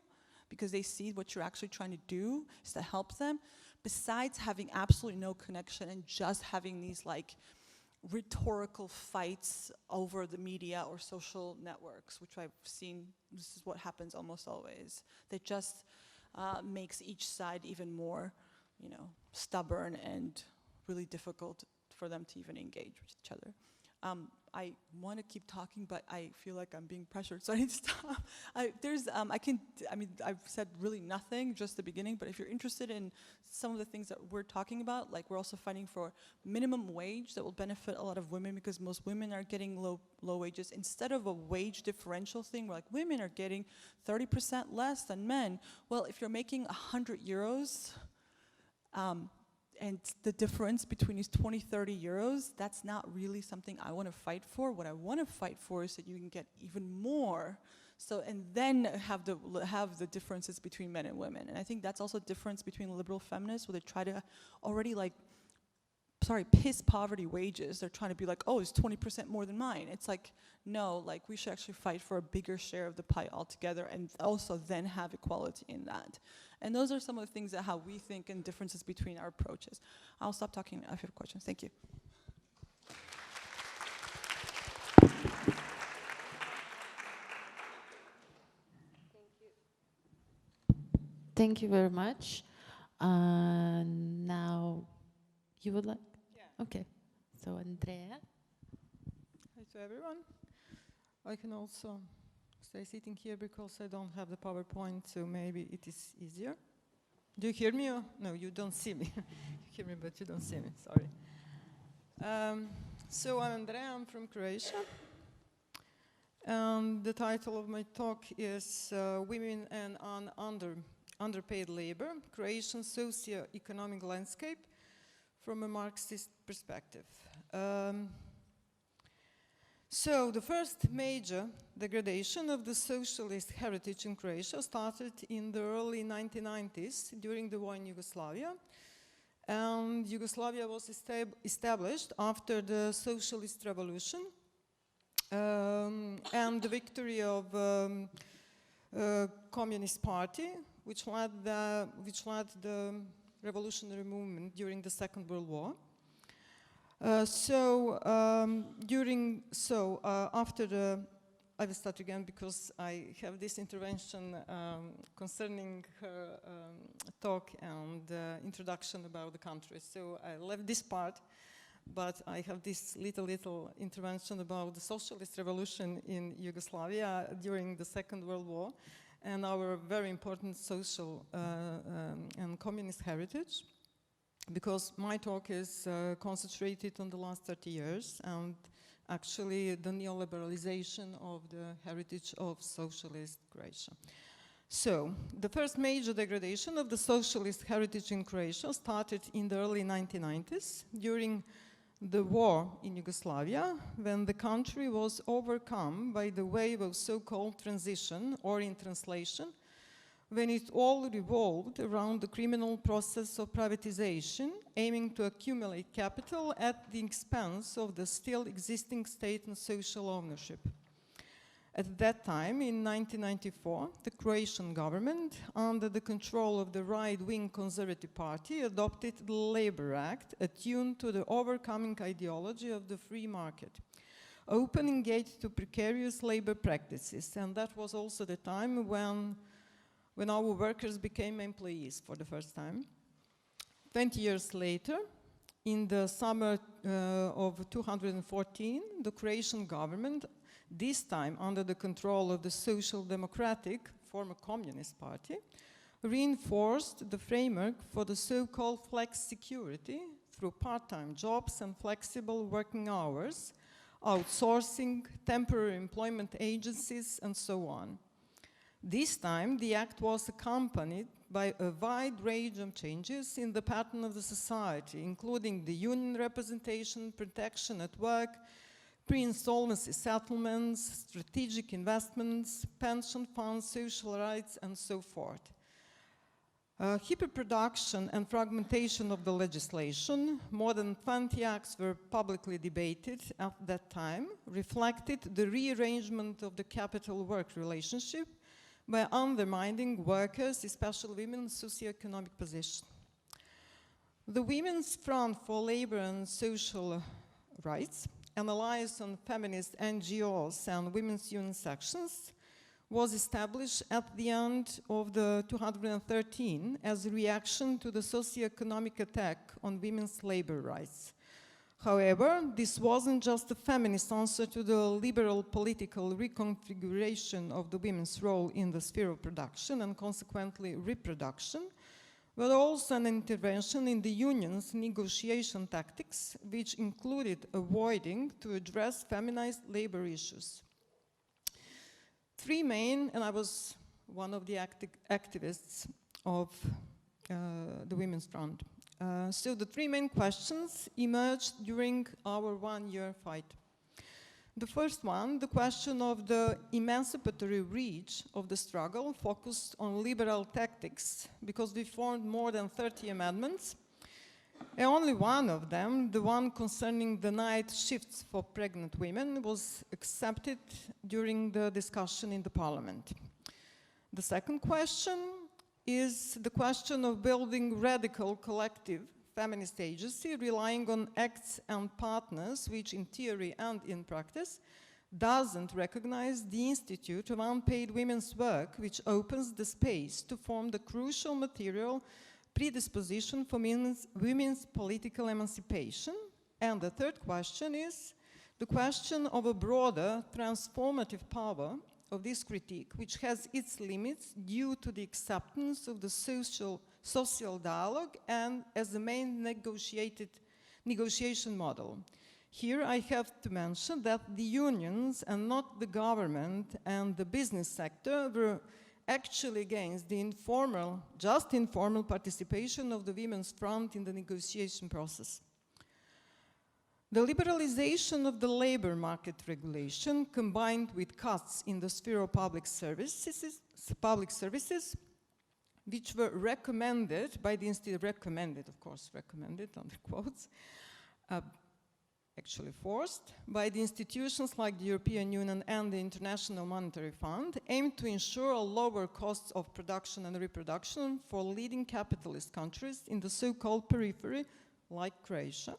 because they see what you're actually trying to do is to help them, besides having absolutely no connection and just having these like rhetorical fights over the media or social networks, which I've seen, this is what happens almost always. That just makes each side even more, you know, stubborn and really difficult for them to even engage with each other. I want to keep talking, but I feel like I'm being pressured, so I need to stop. I've said really nothing, just the beginning, but if you're interested in some of the things that we're talking about, like we're also fighting for minimum wage that will benefit a lot of women, because most women are getting low wages. Instead of a wage differential thing, where like women are getting 30% less than men. Well, if you're making 100 euros, and the difference between these 20, 30 euros, that's not really something I want to fight for. What I want to fight for is that you can get even more, so, and then have the differences between men and women. And I think that's also a difference between liberal feminists, where they try to already like, piss poverty wages. They're trying to be like, oh, it's 20% more than mine. It's like, no, like we should actually fight for a bigger share of the pie altogether, and also then have equality in that. And those are some of the things that how we think and differences between our approaches. I'll stop talking if you have questions. Thank you. Thank you very much. Now, you would like? Yeah. Okay. So, Andrea. Hi to everyone. I can also stay sitting here because I don't have the PowerPoint, so maybe it is easier. Do you hear me? Or? No, you don't see me. You hear me, but you don't see me. Sorry. So I'm Andrea. I'm from Croatia. And the title of my talk is Women and Underpaid Labor, Croatian Socio-Economic Landscape from a Marxist Perspective. So the first major degradation of the socialist heritage in Croatia started in the early 1990s during the war in Yugoslavia. And Yugoslavia was established after the Socialist Revolution and the victory of Communist Party, which led the revolutionary movement during the Second World War. I will start again because I have this intervention concerning her talk and introduction about the country. So I left this part, but I have this little intervention about the socialist revolution in Yugoslavia during the Second World War and our very important social and communist heritage. Because my talk is concentrated on the last 30 years and actually the neoliberalization of the heritage of socialist Croatia. So, the first major degradation of the socialist heritage in Croatia started in the early 1990s during the war in Yugoslavia, when the country was overcome by the wave of so-called transition, or in translation, when it all revolved around the criminal process of privatization, aiming to accumulate capital at the expense of the still existing state and social ownership. At that time, in 1994, the Croatian government, under the control of the right-wing Conservative Party, adopted the Labor Act, attuned to the overcoming ideology of the free market, opening gate to precarious labor practices. And that was also the time when our workers became employees for the first time. 20 years later, in the summer of 2014, the Croatian government, this time under the control of the Social Democratic, former Communist Party, reinforced the framework for the so-called flex security through part-time jobs and flexible working hours, outsourcing, temporary employment agencies, and so on. This time, the act was accompanied by a wide range of changes in the pattern of the society, including the union representation, protection at work, pre-insolvency settlements, strategic investments, pension funds, social rights, and so forth. Hyperproduction and fragmentation of the legislation, more than 20 acts were publicly debated at that time, reflected the rearrangement of the capital-work relationship by undermining workers, especially women's socioeconomic position. The Women's Front for Labor and Social Rights, an alliance on feminist NGOs and women's union sections, was established at the end of 2013 as a reaction to the socio-economic attack on women's labor rights. However, this wasn't just a feminist answer to the liberal political reconfiguration of the women's role in the sphere of production and consequently reproduction, but also an intervention in the union's negotiation tactics, which included avoiding to address feminized labor issues. Three main, and I was one of the activists of the Women's Front. So the three main questions emerged during our one-year fight. The first one, the question of the emancipatory reach of the struggle, focused on liberal tactics, because we formed more than 30 amendments. And only one of them, the one concerning the night shifts for pregnant women, was accepted during the discussion in the parliament. The second question is the question of building radical collective feminist agency relying on acts and partners which in theory and in practice doesn't recognize the institute of unpaid women's work, which opens the space to form the crucial material predisposition for women's political emancipation. And the third question is the question of a broader transformative power of this critique, which has its limits due to the acceptance of the social dialogue and as the main negotiation model. Here I have to mention that the unions and not the government and the business sector were actually against the informal participation of the Women's Front in the negotiation process. The liberalization of the labor market regulation, combined with cuts in the sphere of public services, which were recommended by the recommended under quotes, actually forced by the institutions like the European Union and the International Monetary Fund, aimed to ensure a lower costs of production and reproduction for leading capitalist countries in the so-called periphery, like Croatia.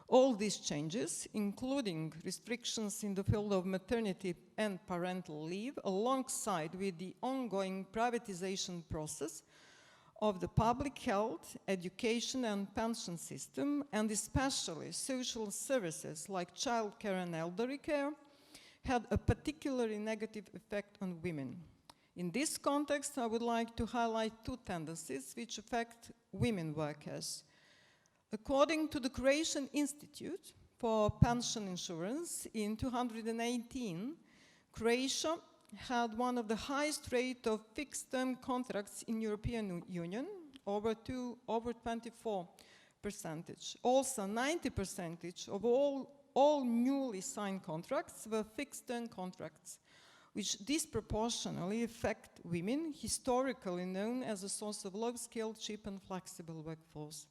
All these changes, including restrictions in the field of maternity and parental leave, alongside with the ongoing privatization process of the public health, education and pension system, and especially social services like childcare and elderly care, had a particularly negative effect on women. In this context, I would like to highlight two tendencies which affect women workers. According to the Croatian Institute for Pension Insurance, in 2018, Croatia had one of the highest rate of fixed-term contracts in European Union, over 24%. Also, 90% of all newly signed contracts were fixed-term contracts, which disproportionately affect women, historically known as a source of low-skilled, cheap and flexible workforce.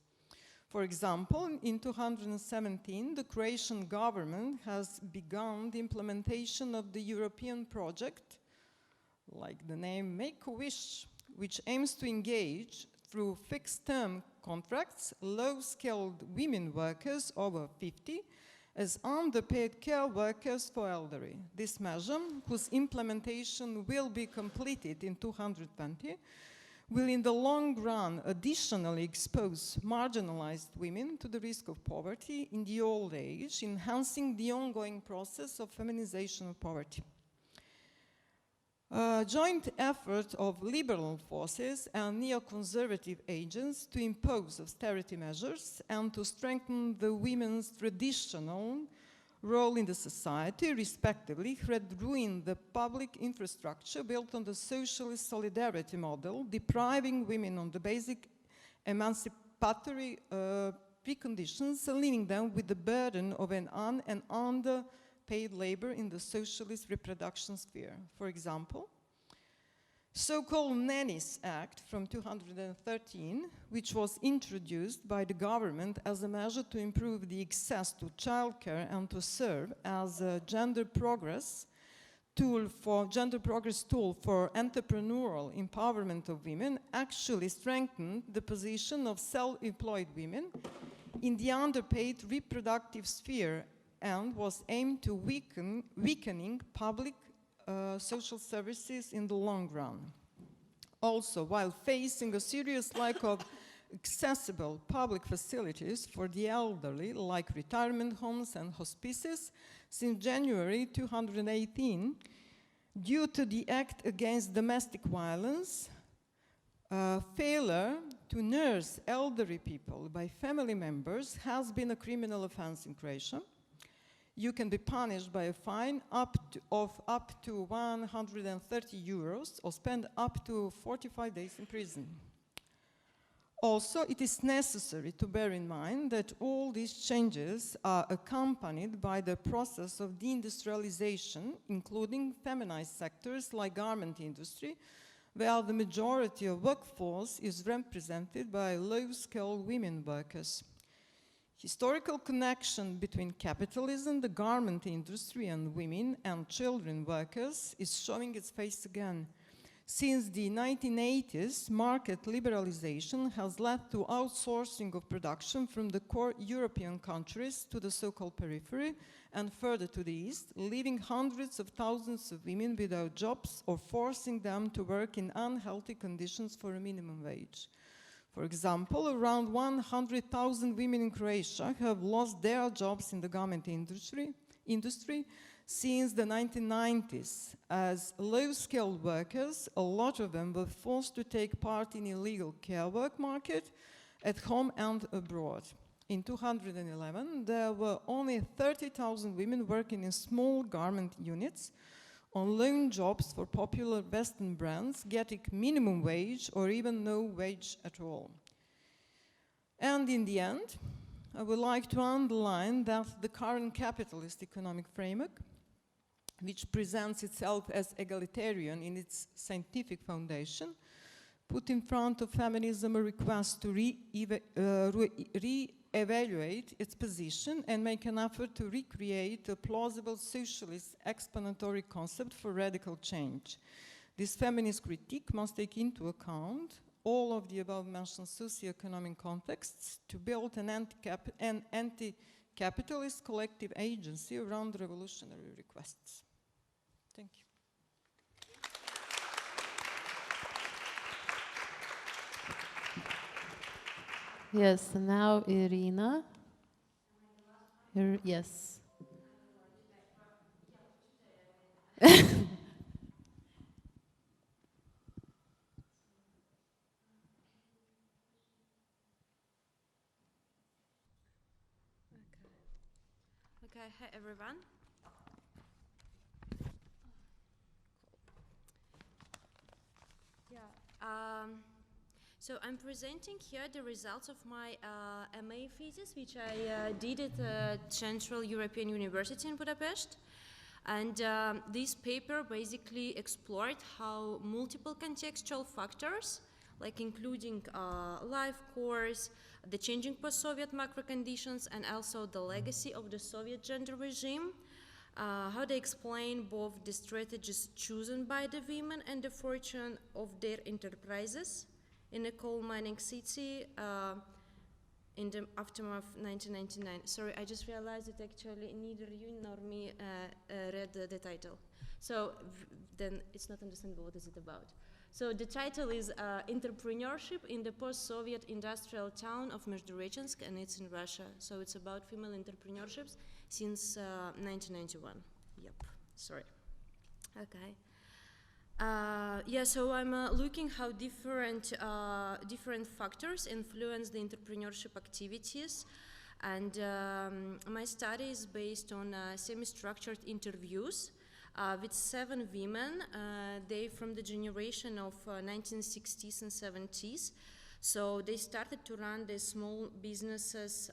For example, in 2017, the Croatian government has begun the implementation of the European project, like the name Make-A-Wish, which aims to engage through fixed-term contracts low-skilled women workers over 50 as underpaid care workers for elderly. This measure, whose implementation will be completed in 2020, will in the long run additionally expose marginalized women to the risk of poverty in the old age, enhancing the ongoing process of feminization of poverty. A joint effort of liberal forces and neoconservative agents to impose austerity measures and to strengthen the women's traditional role in the society, respectively, had ruined the public infrastructure built on the socialist solidarity model, depriving women of the basic emancipatory preconditions, leaving them with the burden of an un- and underpaid labor in the socialist reproduction sphere. For example, so-called Nannies Act from 2013, which was introduced by the government as a measure to improve the access to childcare and to serve as a gender progress tool for entrepreneurial empowerment of women, actually strengthened the position of self-employed women in the underpaid reproductive sphere and was aimed to weakening public social services in the long run. Also, while facing a serious lack of accessible public facilities for the elderly, like retirement homes and hospices, since January 2018, due to the Act Against Domestic Violence, failure to nurse elderly people by family members has been a criminal offense in Croatia. You can be punished by a fine of up to 130 euros or spend up to 45 days in prison. Also, it is necessary to bear in mind that all these changes are accompanied by the process of deindustrialization, including feminized sectors like garment industry, where the majority of workforce is represented by low-skilled women workers. Historical connection between capitalism, the garment industry, and women and children workers is showing its face again. Since the 1980s, market liberalization has led to outsourcing of production from the core European countries to the so-called periphery and further to the east, leaving hundreds of thousands of women without jobs or forcing them to work in unhealthy conditions for a minimum wage. For example, around 100,000 women in Croatia have lost their jobs in the garment industry since the 1990s. As low-skilled workers, a lot of them were forced to take part in illegal care work market at home and abroad. In 2011, there were only 30,000 women working in small garment units on loan jobs for popular Western brands, getting minimum wage or even no wage at all. And in the end, I would like to underline that the current capitalist economic framework, which presents itself as egalitarian in its scientific foundation, put in front of feminism a request to re-evaluate its position and make an effort to recreate a plausible socialist explanatory concept for radical change. This feminist critique must take into account all of the above-mentioned socioeconomic contexts to build an anti-capitalist collective agency around revolutionary requests. Thank you. Yes, now Irina. Yes. Okay, hi everyone. So I'm presenting here the results of my MA thesis, which I did at Central European University in Budapest. And this paper basically explored how multiple contextual factors, like including life course, the changing post-Soviet macro conditions, and also the legacy of the Soviet gender regime, how they explain both the strategies chosen by the women and the fortune of their enterprises in a coal mining city in the aftermath of 1999. Sorry, I just realized that actually neither you nor me read the title. So then it's not understandable what is it about. So the title is Entrepreneurship in the Post-Soviet Industrial Town of Междуреченск, and it's in Russia. So it's about female entrepreneurships since 1991. Yep, sorry. Okay. Yeah, so I'm looking how different factors influence the entrepreneurship activities And my study is based on semi-structured interviews with 7 women. They from the generation of 1960s and 70s. So they started to run their small businesses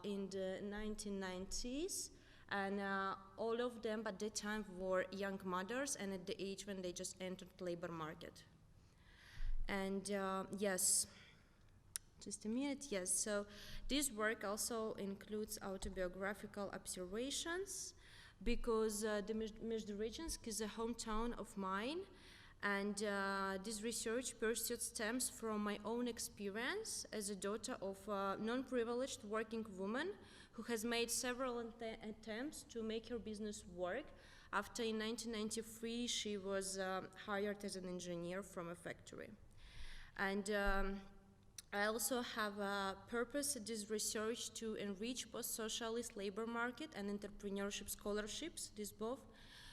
in the 1990s. And all of them at that time were young mothers and at the age when they just entered labor market. And yes, just a minute, yes. So this work also includes autobiographical observations because the Междуреченsk is a hometown of mine. And this research pursuit stems from my own experience as a daughter of a non-privileged working woman who has made several attempts to make her business work after in 1993 she was hired as an engineer from a factory. And I also have a purpose at this research to enrich post-socialist labor market and entrepreneurship scholarships, these both,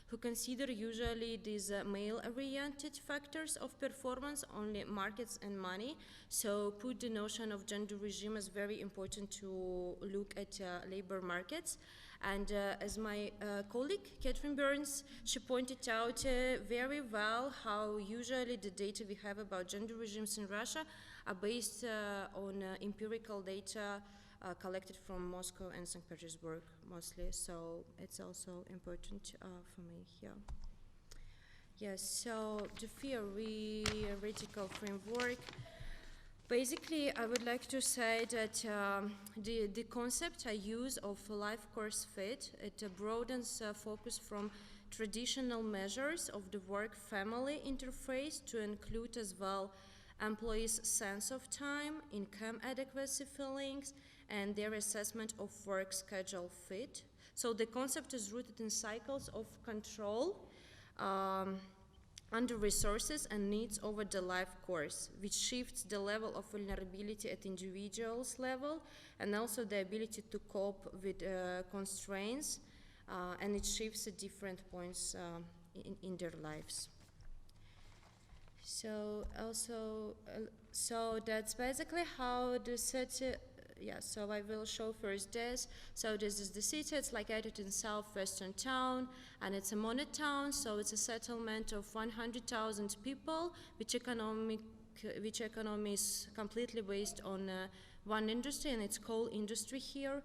who consider usually these male-oriented factors of performance, only markets and money, so put the notion of gender regime as very important to look at labor markets. And as my colleague, Catherine Burns, she pointed out very well how usually the data we have about gender regimes in Russia are based on empirical data collected from Moscow and St. Petersburg mostly, so it's also important for me here. Yes, so the theoretical framework. Basically, I would like to say that the concept I use of life course fit, it broadens focus from traditional measures of the work-family interface to include as well employees' sense of time, income adequacy feelings, and their assessment of work schedule fit. So the concept is rooted in cycles of control under resources and needs over the life course, which shifts the level of vulnerability at individuals level and also the ability to cope with constraints, and it shifts at different points in their lives. So also, so that's basically how the city, yeah, so I will show first this. So this is the city, it's located in southwestern town, and it's a mono town, so it's a settlement of 100,000 people, which economy is completely based on one industry, and it's coal industry here.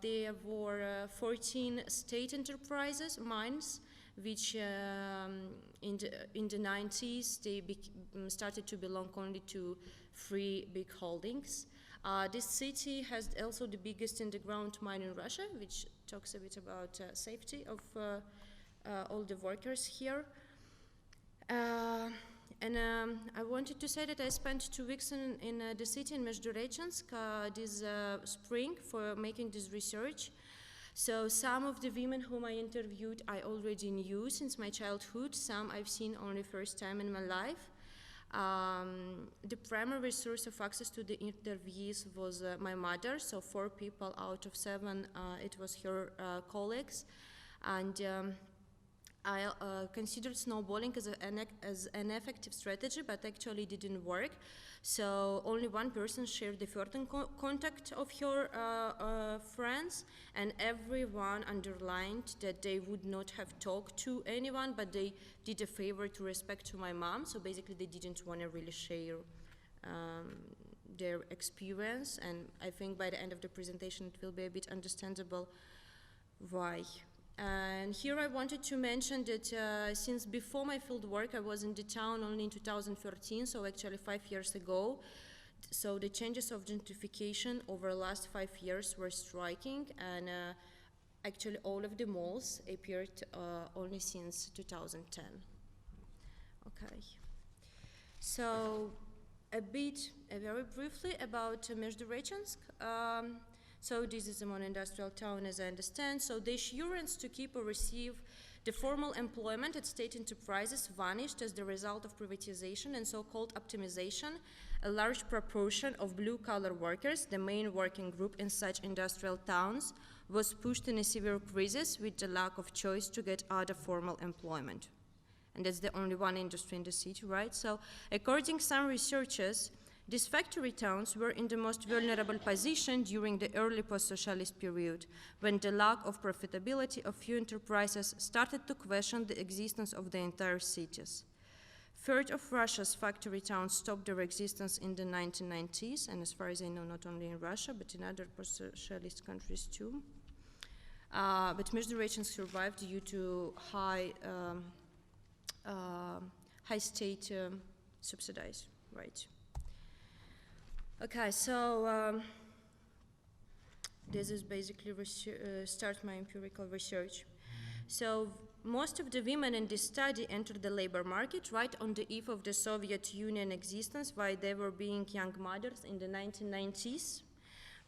There were 14 state enterprises, mines, which in the 90s, they started to belong only to 3 big holdings. This city has also the biggest underground mine in Russia, which talks a bit about safety of all the workers here. And I wanted to say that I spent 2 weeks in the city in Междуреченsk this spring for making this research. So some of the women whom I interviewed I already knew since my childhood, some I've seen only first time in my life. The primary source of access to the interviews was my mother, so 4 people out of 7, it was her colleagues. And I considered snowballing as an effective strategy, but actually didn't work. So only one person shared the first contact of her friends, and everyone underlined that they would not have talked to anyone, but they did a favor to respect to my mom. So basically they didn't want to really share their experience, and I think by the end of the presentation it will be a bit understandable why. And here I wanted to mention that since before my field work, I was in the town only in 2013, so actually 5 years ago. So the changes of gentrification over the last 5 years were striking, and actually all of the malls appeared only since 2010. Okay. So very briefly about Междуреченsk. So this is a non-industrial town, as I understand. So the assurance to keep or receive the formal employment at state enterprises vanished as the result of privatization and so-called optimization. A large proportion of blue-collar workers, the main working group in such industrial towns, was pushed in a severe crisis with the lack of choice to get other formal employment. And that's the only one industry in the city, right? So according to some researchers, These factory towns were in the most vulnerable position during the early post-socialist period, when the lack of profitability of few enterprises started to question the existence of the entire cities. Third of Russia's factory towns stopped their existence in the 1990s, and as far as I know, not only in Russia, but in other post-socialist countries too. But most durations survived due to high state subsidies, right? Okay, so this is basically start my empirical research. So most of the women in this study entered the labor market right on the eve of the Soviet Union existence, while they were being young mothers in the 1990s.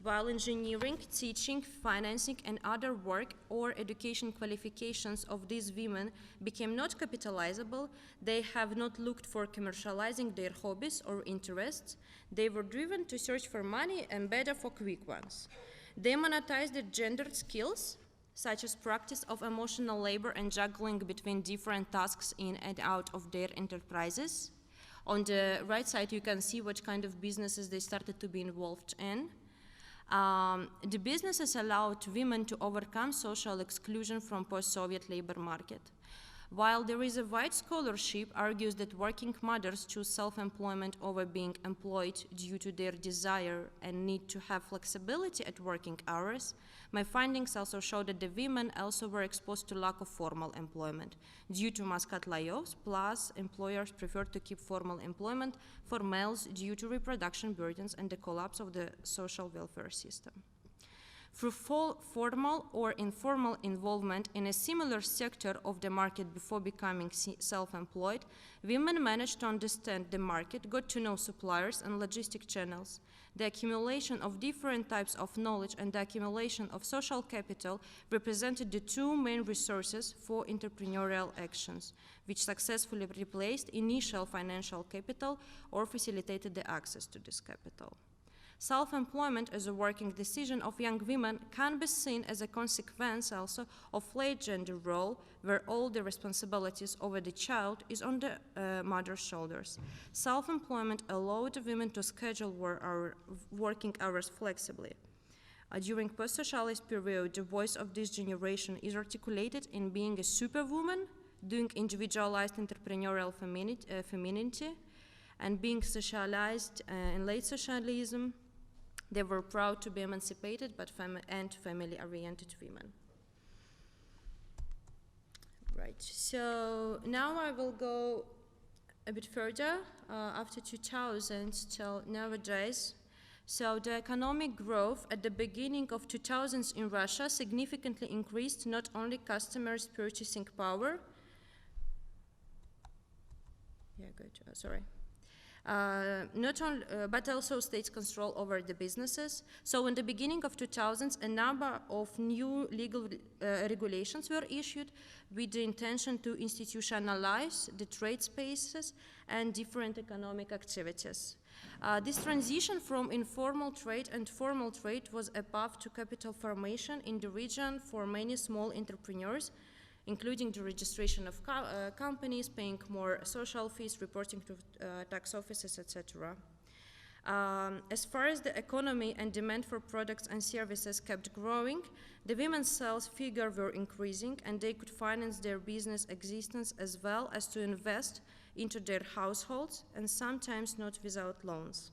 While engineering, teaching, financing, and other work or education qualifications of these women became not capitalizable, they have not looked for commercializing their hobbies or interests. They were driven to search for money and better for quick ones. They monetized their gendered skills, such as practice of emotional labor and juggling between different tasks in and out of their enterprises. On the right side, you can see what kind of businesses they started to be involved in. The businesses allowed women to overcome social exclusion from post-Soviet labor market. While there is a wide scholarship argues that working mothers choose self-employment over being employed due to their desire and need to have flexibility at working hours, my findings also show that the women also were exposed to lack of formal employment due to mass cut layoffs, plus employers preferred to keep formal employment for males due to reproduction burdens and the collapse of the social welfare system. Through formal or informal involvement in a similar sector of the market before becoming self-employed, women managed to understand the market, got to know suppliers and logistic channels. The accumulation of different types of knowledge and the accumulation of social capital represented the two main resources for entrepreneurial actions, which successfully replaced initial financial capital or facilitated the access to this capital. Self-employment as a working decision of young women can be seen as a consequence also of late gender role, where all the responsibilities over the child is on the mother's shoulders. Self-employment allowed women to schedule working hours flexibly. During post-socialist period, the voice of this generation is articulated in being a superwoman, doing individualized entrepreneurial femininity, and being socialized in late socialism. They were proud to be emancipated and family-oriented women. Right, so now I will go a bit further after 2000 till nowadays. So the economic growth at the beginning of 2000s in Russia significantly increased not only customers' purchasing power, but also states' control over the businesses. So in the beginning of 2000s, a number of new legal regulations were issued with the intention to institutionalize the trade spaces and different economic activities. This transition from informal trade and formal trade was a path to capital formation in the region for many small entrepreneurs, including the registration of companies, paying more social fees, reporting to tax offices, etc. As far as the economy and demand for products and services kept growing, the women's sales figure were increasing and they could finance their business existence as well as to invest into their households, and sometimes not without loans.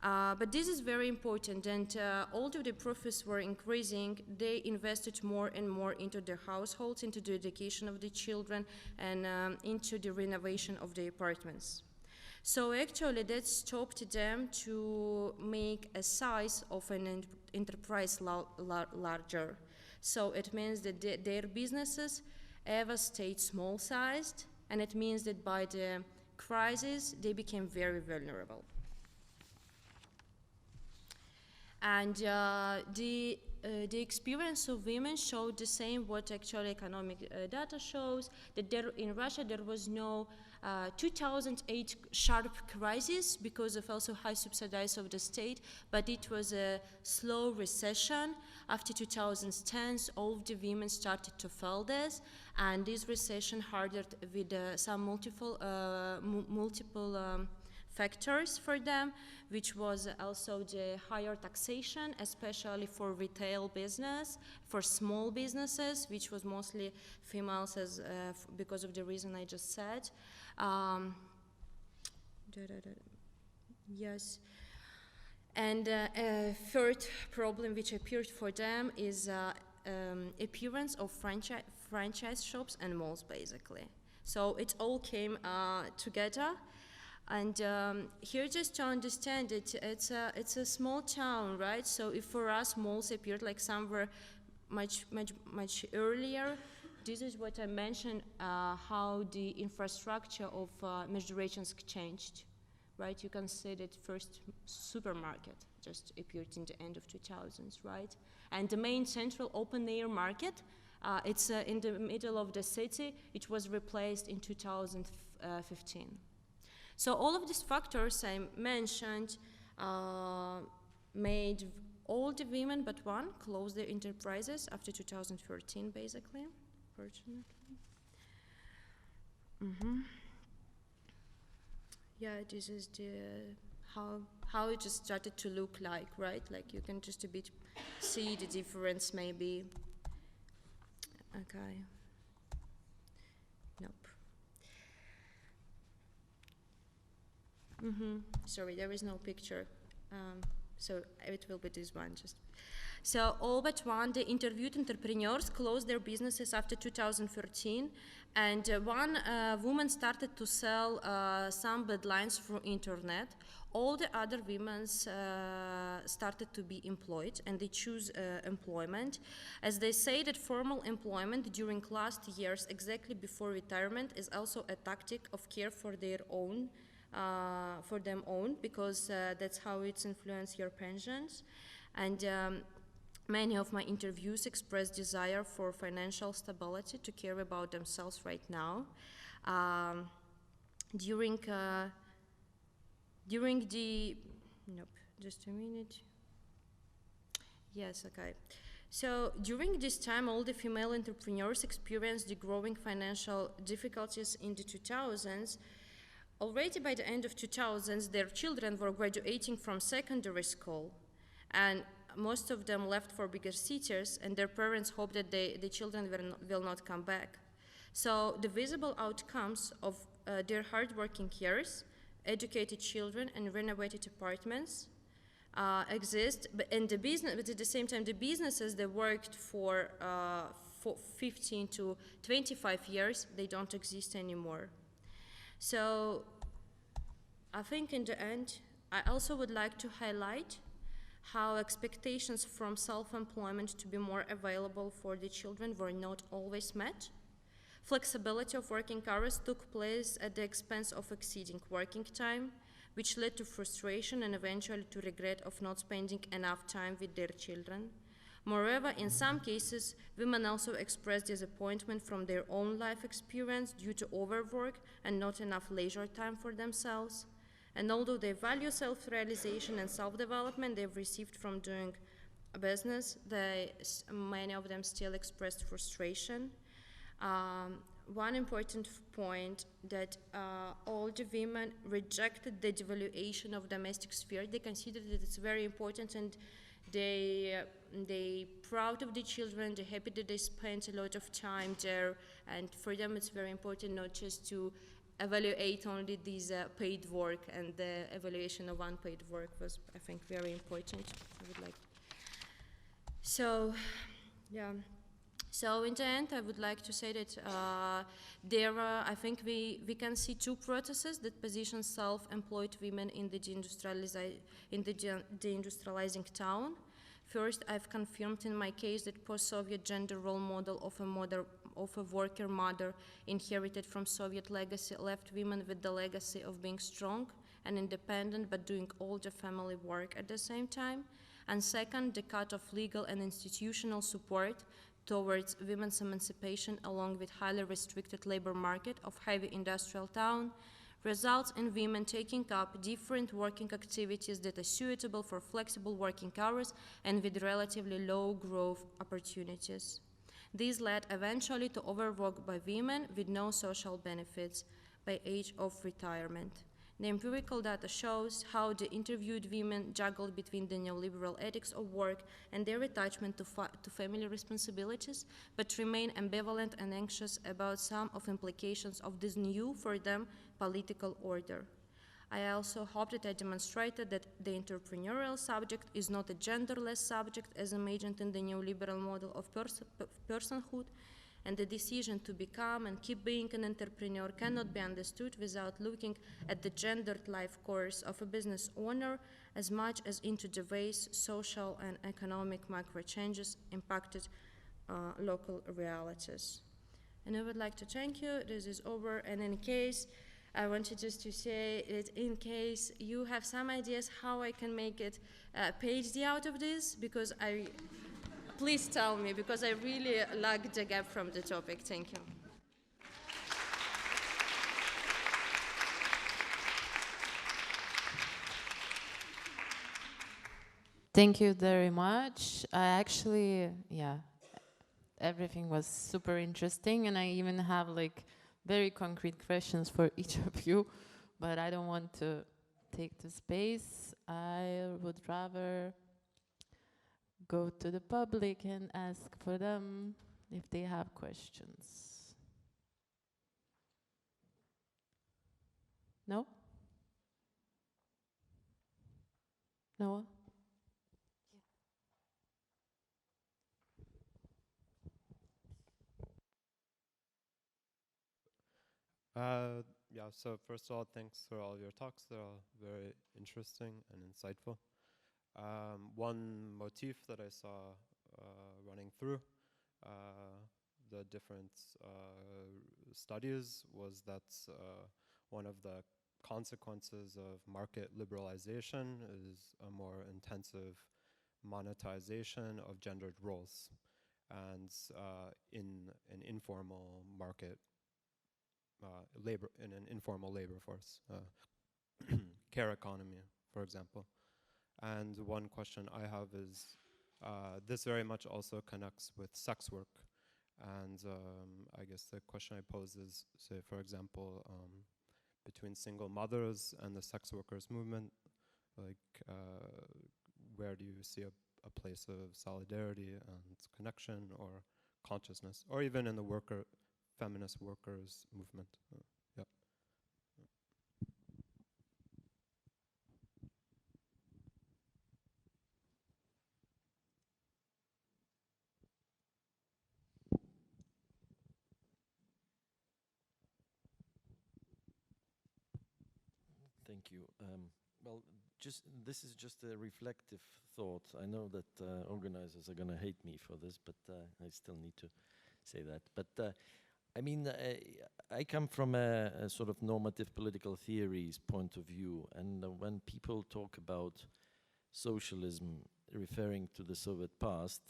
But this is very important, and although the profits were increasing, they invested more and more into their households, into the education of the children, and into the renovation of the apartments. So actually that stopped them to make a size of an enterprise larger. So it means that their businesses ever stayed small-sized, and it means that by the crisis they became very vulnerable. And the experience of women showed the same what actually economic data shows, that in Russia there was no 2008 sharp crisis because of also high subsidies of the state, but it was a slow recession. After 2010, all of the women started to feel this, and this recession hardened with some multiple factors for them, which was also the higher taxation, especially for retail business, for small businesses, which was mostly females as, because of the reason I just said. Yes. And a third problem which appeared for them is appearance of franchise shops and malls, basically. So it all came together. And here, just to understand it, it's a small town, right? So if for us malls appeared like somewhere much earlier, this is what I mentioned, how the infrastructure of Međurečensk changed, right? You can see that first supermarket just appeared in the end of 2000s, right? And the main central open-air market, it's in the middle of the city. It was replaced in 2015. So all of these factors I mentioned made all the women but one close their enterprises after 2013, basically, fortunately. Yeah, this is the how it just started to look like, right? Like you can just a bit see the difference, maybe. Okay. Nope. Sorry, there is no picture. So it will be this one just. So all but one, the interviewed entrepreneurs closed their businesses after 2013, and one woman started to sell some bedlines through internet. All the other women started to be employed, and they choose employment. As they say that formal employment during last years, exactly before retirement, is also a tactic of care for their own, because that's how it's influenced your pensions. And many of my interviews express desire for financial stability, to care about themselves right now. During the, nope, just a minute. Yes, okay. So during this time, all the female entrepreneurs experienced the growing financial difficulties in the 2000s. Already by the end of 2000s, their children were graduating from secondary school, and most of them left for bigger cities, and their parents hoped that the children will not come back. So the visible outcomes of their hard-working years, educated children and renovated apartments exist, but at the same time, the businesses that worked for 15 to 25 years, they don't exist anymore. So I think in the end, I also would like to highlight how expectations from self-employment to be more available for the children were not always met. Flexibility of working hours took place at the expense of exceeding working time, which led to frustration and eventually to regret of not spending enough time with their children. Moreover, in some cases, women also expressed disappointment from their own life experience due to overwork and not enough leisure time for themselves. And although they value self-realization and self-development they've received from doing business, many of them still expressed frustration. One important point that all the women rejected the devaluation of domestic sphere. They considered that it's very important, and they proud of the children, they're happy that they spent a lot of time there, and for them it's very important not just to evaluate only these paid work, and the evaluation of unpaid work was, I think, very important. I would like. So, yeah. So in the end, I would like to say that I think we can see two processes that position self-employed women in the deindustrializing town. First, I've confirmed in my case that post-Soviet gender role model of a worker mother inherited from Soviet legacy left women with the legacy of being strong and independent, but doing all the family work at the same time. And second, the cut of legal and institutional support towards women's emancipation, along with highly restricted labor market of heavy industrial town, results in women taking up different working activities that are suitable for flexible working hours and with relatively low growth opportunities. These led eventually to overwork by women with no social benefits by age of retirement. The empirical data shows how the interviewed women juggled between the neoliberal ethics of work and their attachment to family responsibilities, but remain ambivalent and anxious about some of implications of this new, for them, political order. I also hope that I demonstrated that the entrepreneurial subject is not a genderless subject as imagined in the neoliberal model of personhood, and the decision to become and keep being an entrepreneur cannot be understood without looking at the gendered life course of a business owner as much as into the ways social and economic macro changes impacted local realities. And I would like to thank you. This is over, and in case, I wanted just to say that in case you have some ideas how I can make it a PhD out of this, because please tell me, because I really like the gap from the topic. Thank you. Thank you very much. I actually, yeah, everything was super interesting, and I even have like very concrete questions for each of you, but I don't want to take the space. I would rather go to the public and ask for them if they have questions. No? Noah? Yeah, so first of all, thanks for all your talks. They're all very interesting and insightful. One motif that I saw running through the different studies was that one of the consequences of market liberalization is a more intensive monetization of gendered roles, and in an informal market labor, in an informal labor force, care economy, for example. And one question I have is, this very much also connects with sex work. And I guess the question I pose is, say, for example, between single mothers and the sex workers movement, like, where do you see a place of solidarity and connection or consciousness, or even in the feminist workers movement? Yeah. Thank you. Well, this is just a reflective thought. I know that organizers are going to hate me for this, but I still need to say that. But I mean, I come from a sort of normative political theories point of view, and when people talk about socialism referring to the Soviet past,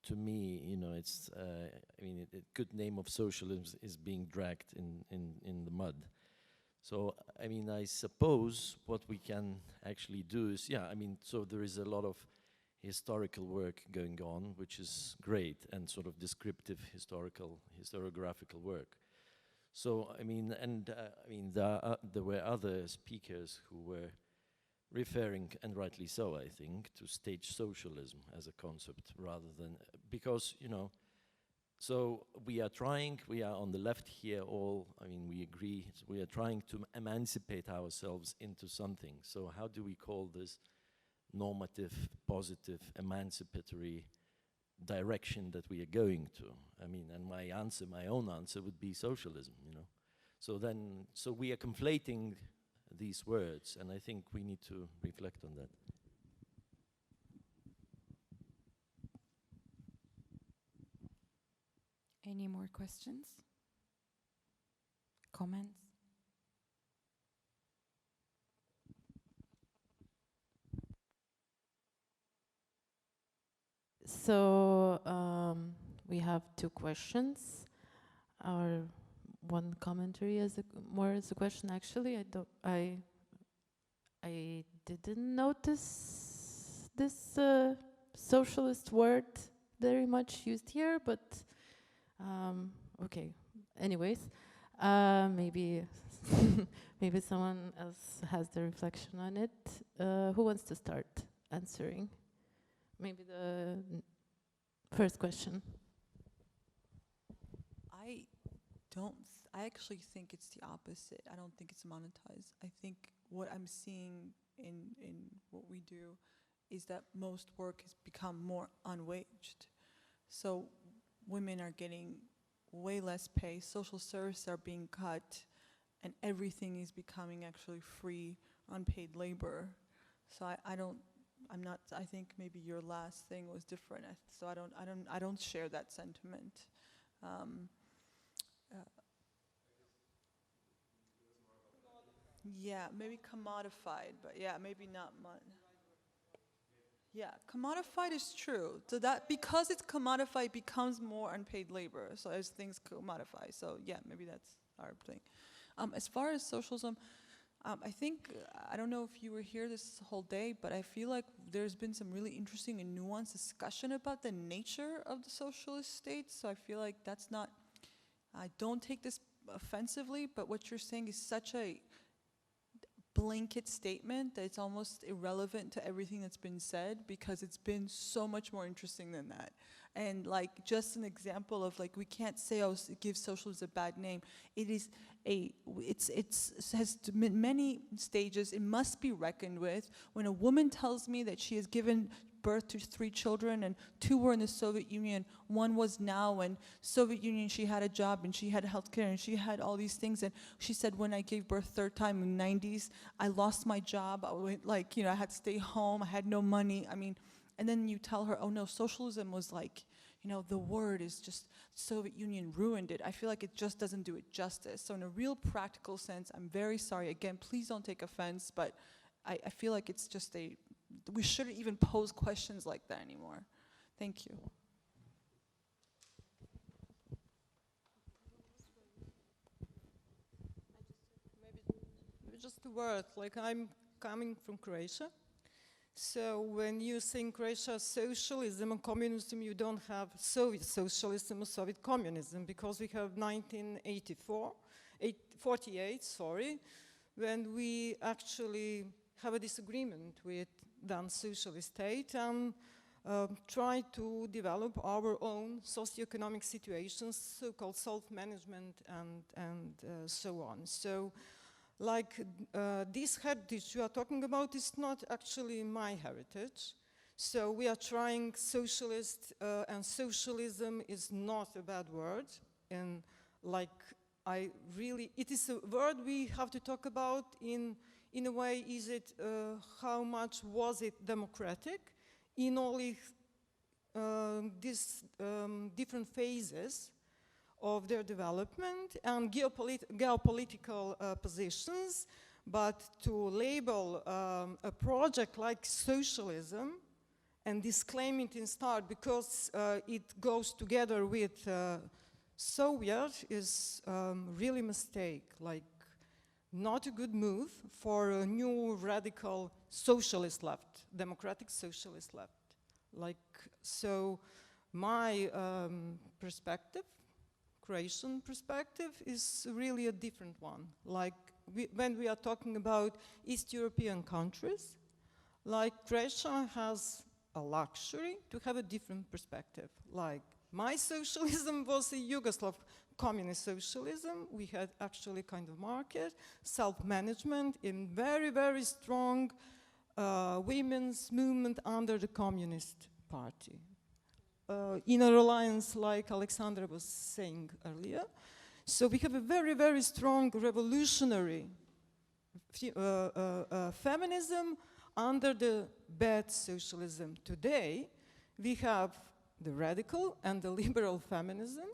to me, you know, it's, I mean, a good name of socialism is being dragged in the mud. So, I mean, I suppose what we can actually do is, yeah, I mean, so there is a lot of historical work going on, which is great, and sort of descriptive historiographical work. So, I mean, and I mean, there were other speakers who were referring, and rightly so, I think, to stage socialism as a concept rather than, because, you know, so we are on the left here all, I mean, we agree, we are trying to emancipate ourselves into something. So how do we call this normative, positive, emancipatory direction that we are going to? I mean, and my own answer would be socialism, you know. So we are conflating these words, and I think we need to reflect on that. Any more questions? Comments? So we have two questions, or one commentary as more as a question. Actually, I didn't notice this socialist word very much used here, but okay. Anyways, maybe Maybe someone else has the reflection on it. Who wants to start answering? Maybe the first question. I actually think it's the opposite. I don't think it's monetized. I think what I'm seeing in what we do is that most work has become more unwaged. So women are getting way less pay, social services are being cut, and everything is becoming actually free, unpaid labor. So I think maybe your last thing was different. So I don't share that sentiment. Yeah, maybe commodified, but yeah, maybe not much. Yeah, commodified is true. So that because it's commodified, it becomes more unpaid labor. So as things commodify, so yeah, maybe that's our thing. As far as socialism, I think I don't know if you were here this whole day, but I feel like there's been some really interesting and nuanced discussion about the nature of the socialist state. So I feel like that's not. I don't take this offensively, but what you're saying is such a blanket statement that it's almost irrelevant to everything that's been said, because it's been so much more interesting than that. And like just an example of like, we can't say, oh, give socialism a bad name. It is has many stages. It must be reckoned with. When a woman tells me that she has given birth to 3 children and 2 were in the Soviet Union, 1 was now, and Soviet Union she had a job and she had healthcare and she had all these things, and she said when I gave birth 3rd time in the 90s, I lost my job, I went like, you know, I had to stay home, I had no money. I mean, and then you tell her, oh no, socialism was like, you know, the word is just, Soviet Union ruined it. I feel like it just doesn't do it justice. So in a real practical sense, I'm very sorry, again, please don't take offense, but I feel like it's just we shouldn't even pose questions like that anymore. Thank you. Maybe just a word, like I'm coming from Croatia. So when you think Croatia socialism and communism, you don't have Soviet socialism or Soviet communism, because we have 1948, sorry, when we actually have a disagreement with then socialist state and try to develop our own socioeconomic situations, so-called self-management and so on. So like this heritage you are talking about is not actually my heritage. So we are trying socialist and socialism is not a bad word. And like it is a word we have to talk about in a way, is it, how much was it democratic in all these different phases of their development and geopolitical positions, but to label a project like socialism and disclaim it in start because it goes together with Soviet is really a mistake, like not a good move for a new radical socialist left, democratic socialist left. Like, so my perspective, Croatian perspective, is really a different one. Like when we are talking about East European countries, like Croatia has a luxury to have a different perspective. Like my socialism was a Yugoslav communist socialism. We had actually kind of market, self-management in very, very strong women's movement under the Communist Party. In a alliance like Alexandra was saying earlier. So we have a very, very strong revolutionary feminism under the bad socialism. Today, we have the radical and the liberal feminism.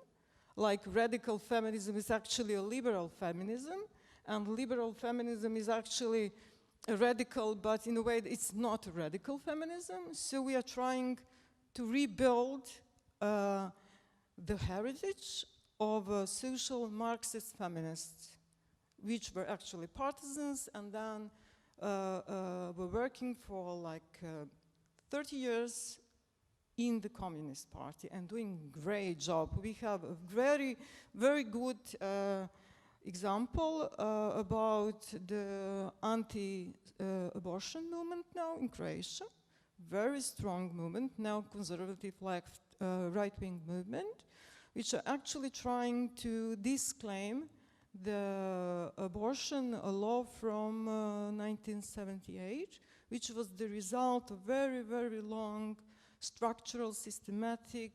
Like radical feminism is actually a liberal feminism, and liberal feminism is actually a radical, but in a way it's not a radical feminism. So we are trying to rebuild the heritage of social Marxist feminists, which were actually partisans and then were working for like 30 years in the Communist Party and doing great job. We have a very, very good example about the anti-abortion movement now in Croatia. Very strong movement, now conservative left right-wing movement, which are actually trying to disclaim the abortion law from 1978, which was the result of very, very long structural, systematic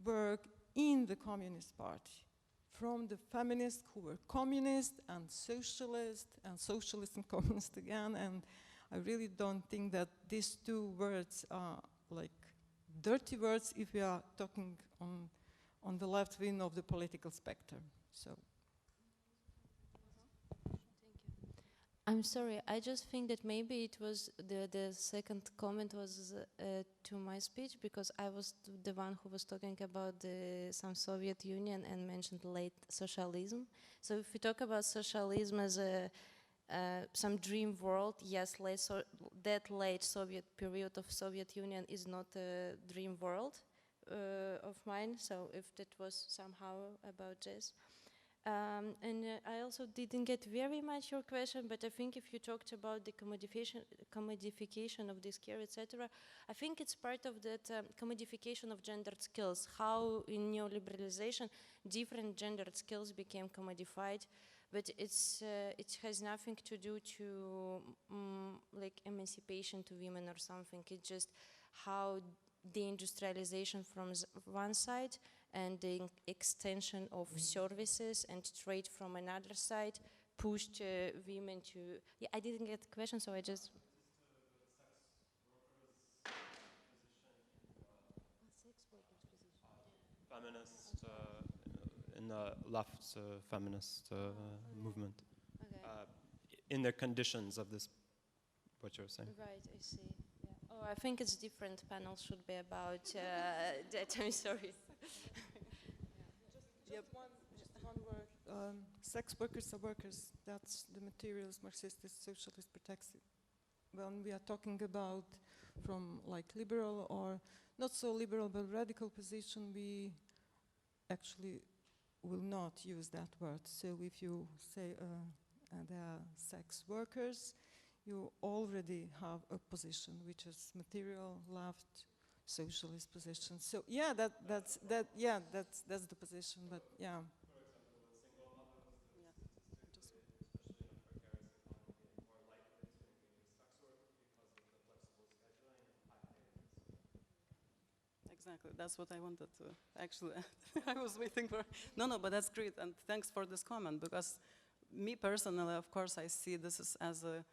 work in the Communist Party. From the feminists who were communist and socialist and communist again, and I really don't think that these two words are like dirty words if we are talking on the left wing of the political spectrum. So. I'm sorry, I just think that maybe it was the second comment was to my speech, because I was the one who was talking about some Soviet Union and mentioned late socialism. So if we talk about socialism as some dream world, yes, that late Soviet period of Soviet Union is not a dream world of mine, so if that was somehow about this. And I also didn't get very much your question, but I think if you talked about the commodification of this care, etc., I think it's part of that commodification of gendered skills, how in neoliberalization different gendered skills became commodified, but it has nothing to do to like emancipation to women or something. It's just how the industrialization from one side and the extension of services and trade from another side pushed women to... Yeah, I didn't get the question, so I just... Feminist, in the left feminist movement. Okay. In the conditions of this, what you're saying. Right, I see. Yeah. Oh, I think it's different panels should be about that. I'm sorry. Just one word. Sex workers are workers. That's the materialist, Marxist, socialist protects it. When we are talking about from like liberal or not so liberal but radical position, we actually will not use that word. So if you say they are sex workers, you already have a position which is material, left, socialist position. So yeah, that's the position. But yeah. Exactly, that's what I wanted to actually. I was waiting for. No, but that's great, and thanks for this comment, because me personally, of course, I see this as a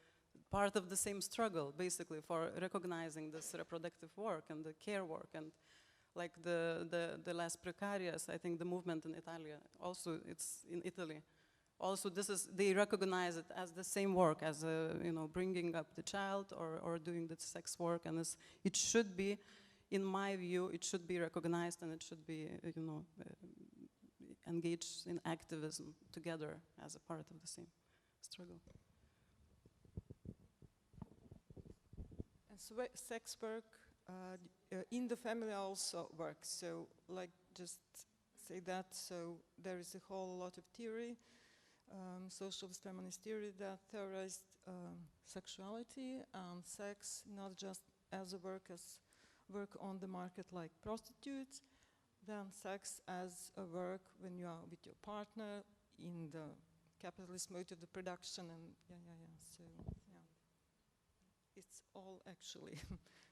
part of the same struggle, basically, for recognizing this reproductive work and the care work, and like the last Precarious, I think the movement in Italy, also it's in Italy. Also, they recognize it as the same work as bringing up the child or doing the sex work, and it should be. In my view, it should be recognized and it should be, engaged in activism together as a part of the same struggle. And so sex work in the family also works. So, like, just say that. So there is a whole lot of theory, socialist feminist theory that theorized sexuality and sex not just as a work on the market like prostitutes, then sex as a work when you are with your partner in the capitalist mode of the production, and so yeah, it's all actually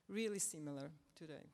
really similar today.